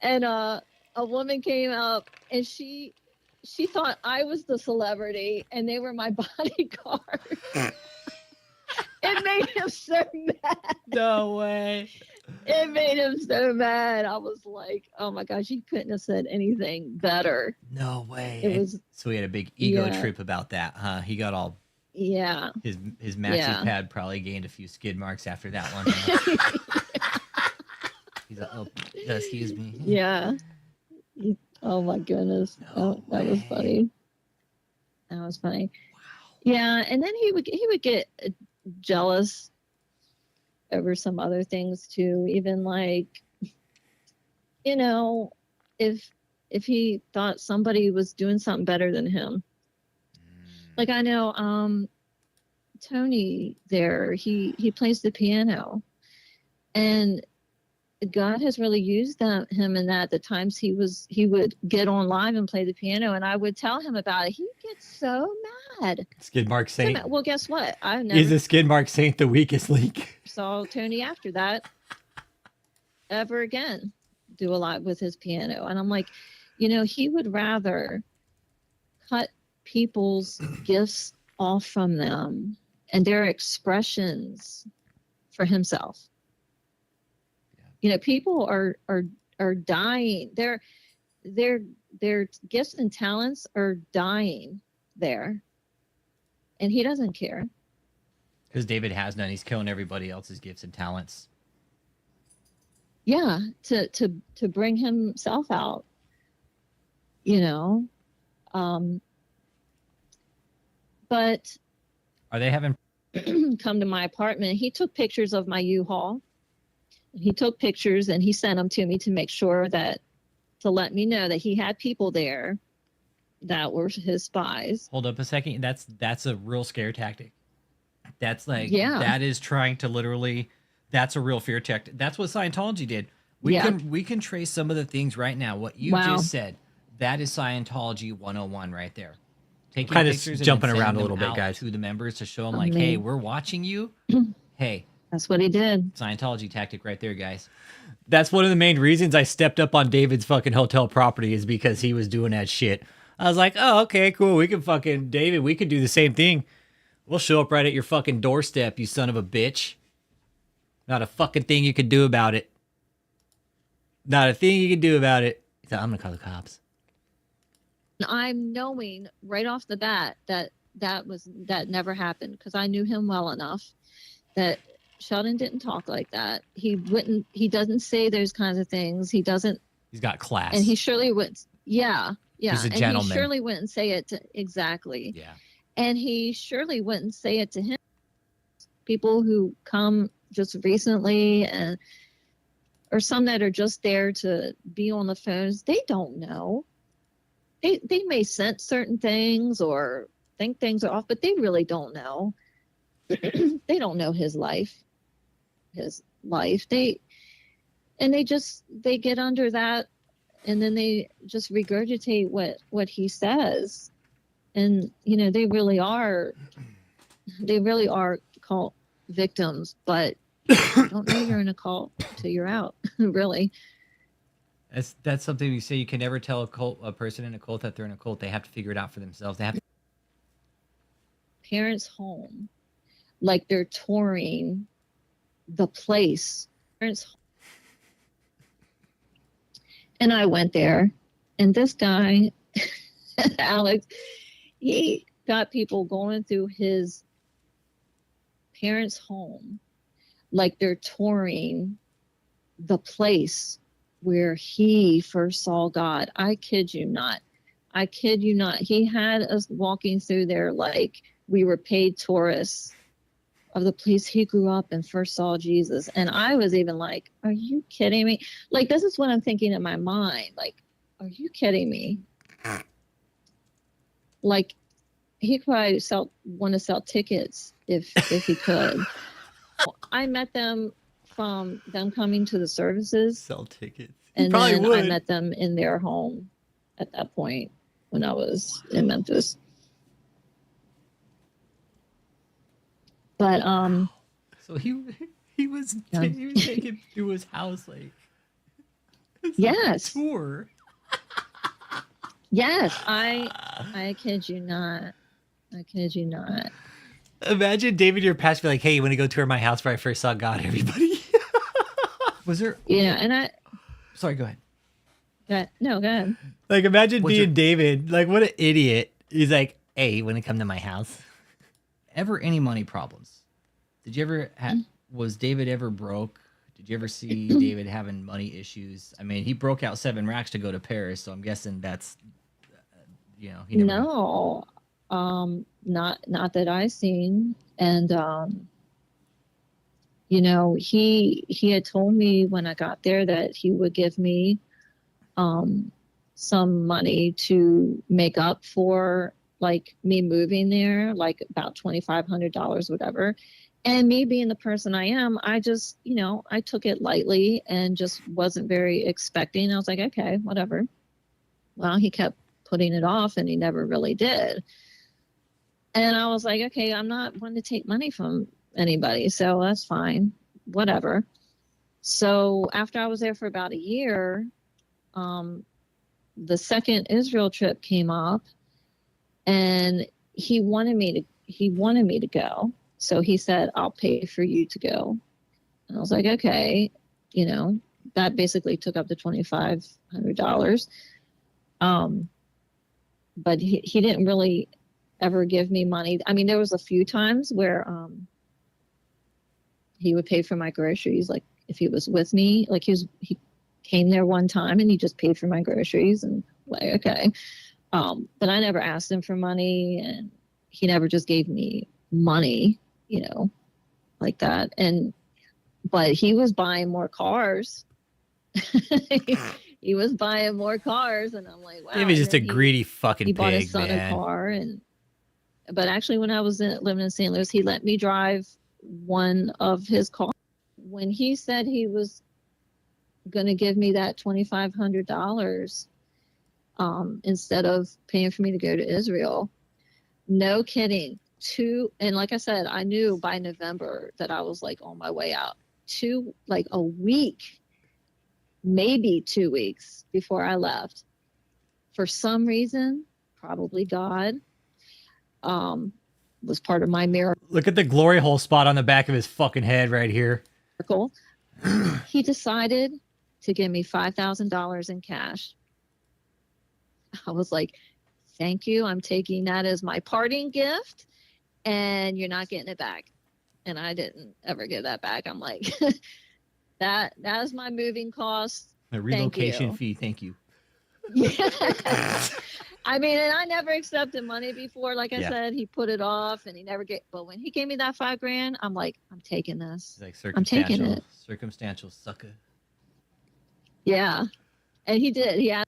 M: and a woman came up and she thought I was the celebrity and they were my bodyguard. It made him so mad.
E: No way.
M: It made him so mad. I was like, oh my gosh, you couldn't have said anything better.
E: No way.
M: It was,
E: so he had a big ego trip about that, huh? He got all his maxi pad probably gained a few skid marks after that one. He's like, oh, excuse me.
M: Yeah. Oh my goodness. That was funny. That was funny. Wow. Yeah, and then he would get jealous over some other things too. Even like, if he thought somebody was doing something better than him. Like I know Tony there, he plays the piano, and God has really used him in that. The times he would get on live and play the piano, and I would tell him about it. He gets so mad.
E: Skid mark saint.
M: Well, guess what?
E: Is the skid mark saint the weakest link?
M: Saw Tony after that ever again do a lot with his piano, and I'm like, he would rather cut people's gifts off from them and their expressions for himself. People are dying. Their gifts and talents are dying there, and he doesn't care.
E: Because David has none. He's killing everybody else's gifts and talents.
M: Yeah, to bring himself out. But
E: are they having
M: come to my apartment? He took pictures of my U-Haul. He took pictures and he sent them to me to make sure to let me know that he had people there that were his spies.
E: Hold up a second. That's a real scare tactic. That's like, that is trying to literally, that's a real fear tactic. That's what Scientology did. We can trace some of the things right now. What you just said, that is Scientology 101 right there. Taking kind pictures of jumping and around a little bit, guys.
M: To
E: the members to show them like, hey, we're watching you. Hey.
M: That's what he did.
E: Scientology tactic right there, guys. That's one of the main reasons I stepped up on David's fucking hotel property is because he was doing that shit. I was like, oh, okay, cool. We can fucking, David, we could do the same thing. We'll show up right at your fucking doorstep, you son of a bitch. Not a fucking thing you could do about it. Not a thing you could do about it. So I'm going to call the cops.
M: I'm knowing right off the bat that that never happened, because I knew him well enough that Sheldon didn't talk like that. He doesn't say those kinds of things. He doesn't.
E: He's got class.
M: And he surely wouldn't. Yeah.
E: He's a
M: And
E: gentleman.
M: he surely wouldn't say it to, exactly.
E: Yeah.
M: And he surely wouldn't say it to him. People who come just recently or some that are just there to be on the phones, they don't know. They may sense certain things or think things are off, but they really don't know. They don't know his life. They get under that, and then they just regurgitate what he says. And they really are cult victims, but you don't know you're in a cult till you're out. Really.
E: That's something you say. You can never tell a person in a cult that they're in a cult. They have to figure it out for themselves. They have
M: parents' home, like they're touring the place. Parents' and I went there, and this guy, Alex, he got people going through his parents' home like they're touring the place where he first saw God. I kid you not. He had us walking through there like we were paid tourists of the place he grew up and first saw Jesus. And I was even like, are you kidding me? Like, this is what I'm thinking in my mind. Like, are you kidding me? Like, he could probably want to sell tickets if he could. I met them from them coming to the services.
E: Sell tickets.
M: And then I met them in their home at that point when I was in Memphis. But
E: so he was taking to his house like
M: yes,
E: tour.
M: Yes, I kid you not. I kid you not.
E: Imagine David, your past, be like, "Hey, you want to go tour my house where I first saw God?" Everybody. Was there?
M: Yeah, and I.
E: Sorry, go ahead.
M: No, go ahead.
E: Like, imagine being David. Like, what an idiot. He's like, "Hey, you want to come to my house?" Ever any money problems? Did you ever was David ever broke? Did you ever see David having money issues? I mean, he broke out 7 racks to go to Paris, so I'm guessing that's he never
M: not that I seen. And he had told me when I got there that he would give me some money to make up for like me moving there, like about $2,500, whatever. And me being the person I am, I just, I took it lightly and just wasn't very expecting. I was like, okay, whatever. Well, he kept putting it off and he never really did. And I was like, okay, I'm not one to take money from anybody, so that's fine, whatever. So after I was there for about a year, the second Israel trip came up, and he wanted me to go. So he said, I'll pay for you to go. And I was like, okay, that basically took up the $2,500. But he didn't really ever give me money. I mean, there was a few times where he would pay for my groceries, like if he was with me. Like he came there one time and he just paid for my groceries, and like, okay. But I never asked him for money, and he never just gave me money, like that. But he was buying more cars. He was buying more cars, and I'm like, wow.
E: Maybe just a greedy fucking pig,
M: He bought his son
E: man.
M: a car, but actually, when I was living in St. Louis, he let me drive one of his cars. When he said he was going to give me that $2,500 instead of paying for me to go to Israel, no kidding. And like I said, I knew by November that I was like on my way out. Like a week, maybe 2 weeks before I left, for some reason, probably God, was part of my miracle.
E: Look at the glory hole spot on the back of his fucking head right here.
M: He decided to give me $5,000 in cash. I was like, thank you. I'm taking that as my parting gift, and you're not getting it back. And I didn't ever get that back. I'm like, that's my moving cost.
E: A relocation fee. Thank you.
M: Yeah. I mean, and I never accepted money before. Like I said, he put it off and he never get, but when he gave me that $5,000, I'm like, I'm taking this.
E: Like
M: I'm taking it.
E: Circumstantial sucker.
M: Yeah. And he did.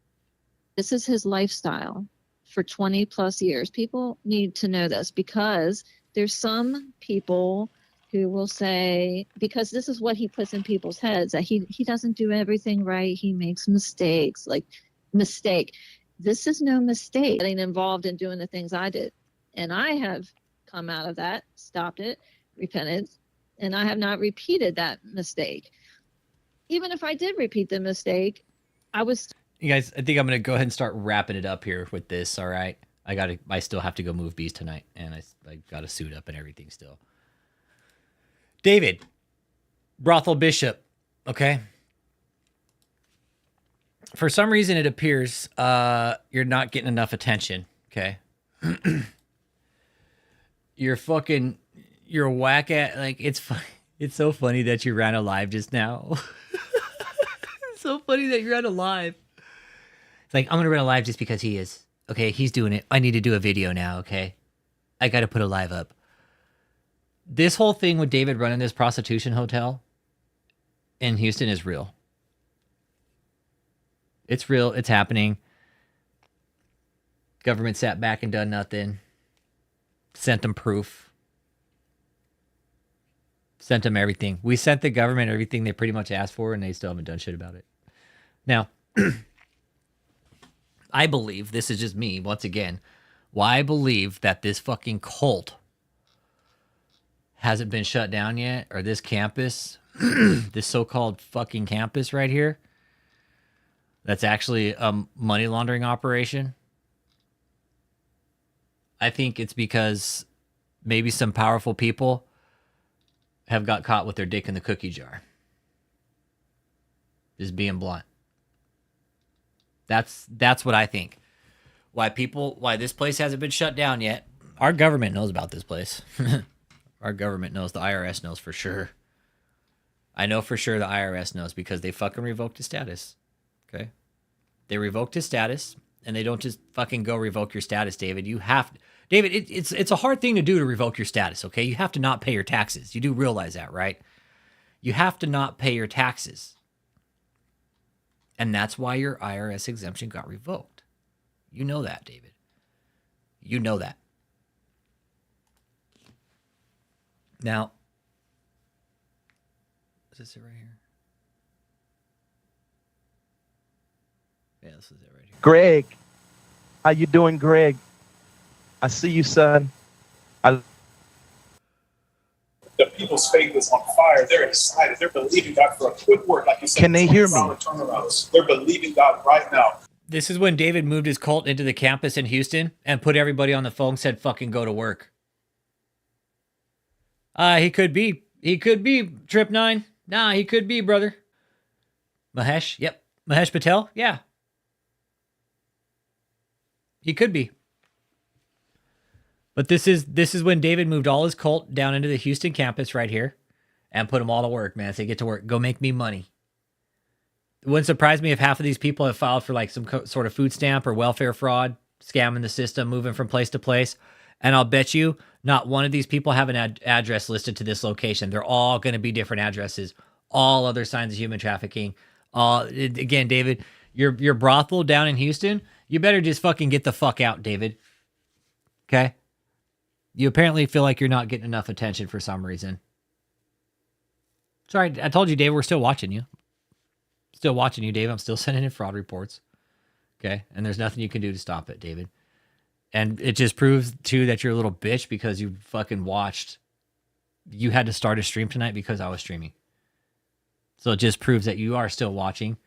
M: This is his lifestyle for 20 plus years. People need to know this, because there's some people who will say, because this is what he puts in people's heads, that he doesn't do everything right. He makes mistakes, like mistake. This is no mistake. Getting involved in doing the things I did. And I have come out of that, stopped it, repented, and I have not repeated that mistake. Even if I did repeat the mistake,
E: You guys, I think I'm going to go ahead and start wrapping it up here with this, all right? I still have to go move bees tonight, and I got to suit up and everything still. David, brothel bishop, okay? For some reason, it appears you're not getting enough attention, okay? You're whack at, like, it's so funny that you ran a live just now. It's so funny that you ran a live. It's like, I'm going to run a live just because he is. Okay, he's doing it. I need to do a video now, okay? I got to put a live up. This whole thing with David running this prostitution hotel in Houston is real. It's real. It's happening. Government sat back and done nothing. Sent them proof. Sent them everything. We sent the government everything they pretty much asked for, and they still haven't done shit about it. Now, I believe, this is just me, once again, why I believe that this fucking cult hasn't been shut down yet, or this campus, this so-called fucking campus right here, that's actually a money laundering operation. I think it's because maybe some powerful people have got caught with their dick in the cookie jar. Just being blunt. That's what I think. Why this place hasn't been shut down yet. Our government knows about this place. Our government knows. The IRS knows for sure. I know for sure the IRS knows, because they fucking revoked his status. Okay? They revoked his status, and they don't just fucking go revoke your status, David. You have to, David, it's a hard thing to do to revoke your status, okay? You have to not pay your taxes. You do realize that, right? You have to not pay your taxes. And that's why your IRS exemption got revoked. You know that, David. You know that. Now, is this it right here? Yeah, this is it right here.
A: Greg, how you doing, Greg? I see you, son.
B: The people's faith is on fire. They're excited. They're believing God for a quick work, like you said.
A: Can they hear me?
B: They're believing God right now.
E: This is when David moved his cult into the campus in Houston and put everybody on the phone, said fucking go to work. He could be. He could be, Trip 9. Nah, he could be, brother. Mahesh, yep. Mahesh Patel, yeah. He could be. But this is when David moved all his cult down into the Houston campus right here and put them all to work, man. Say, get to work. Go make me money. It wouldn't surprise me if half of these people have filed for like some sort of food stamp or welfare fraud, scamming the system, moving from place to place. And I'll bet you not one of these people have an address listed to this location. They're all going to be different addresses. All other signs of human trafficking. Again, David, your brothel down in Houston, you better just fucking get the fuck out, David. Okay? You apparently feel like you're not getting enough attention for some reason. Sorry, I told you, Dave, we're still watching you. Still watching you, Dave. I'm still sending in fraud reports. Okay? And there's nothing you can do to stop it, David. And it just proves, too, that you're a little bitch because you fucking watched. You had to start a stream tonight because I was streaming. So it just proves that you are still watching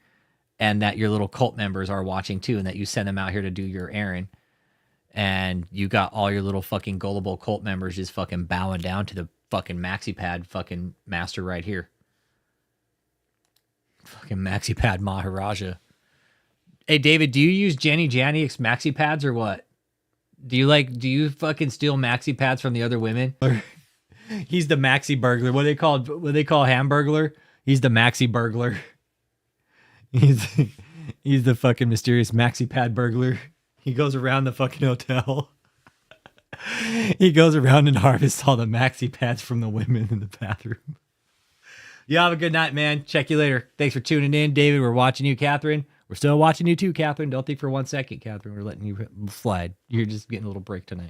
E: and that your little cult members are watching, too, and that you send them out here to do your errand. And you got all your little fucking gullible cult members just fucking bowing down to the fucking MaxiPad fucking master right here. Fucking MaxiPad Maharaja. Hey, David, do you use Jenny Janiak's MaxiPads or what? Do you fucking steal maxi pads from the other women? He's the maxi burglar. What they call Hamburglar? He's the maxi burglar. He's the fucking mysterious maxi pad burglar. He goes around the fucking hotel. He goes around and harvests all the maxi pads from the women in the bathroom. You have a good night, man. Check you later. Thanks for tuning in, David. We're watching you, Catherine. We're still watching you too, Catherine. Don't think for 1 second, Catherine. We're letting you slide. You're just getting a little break tonight.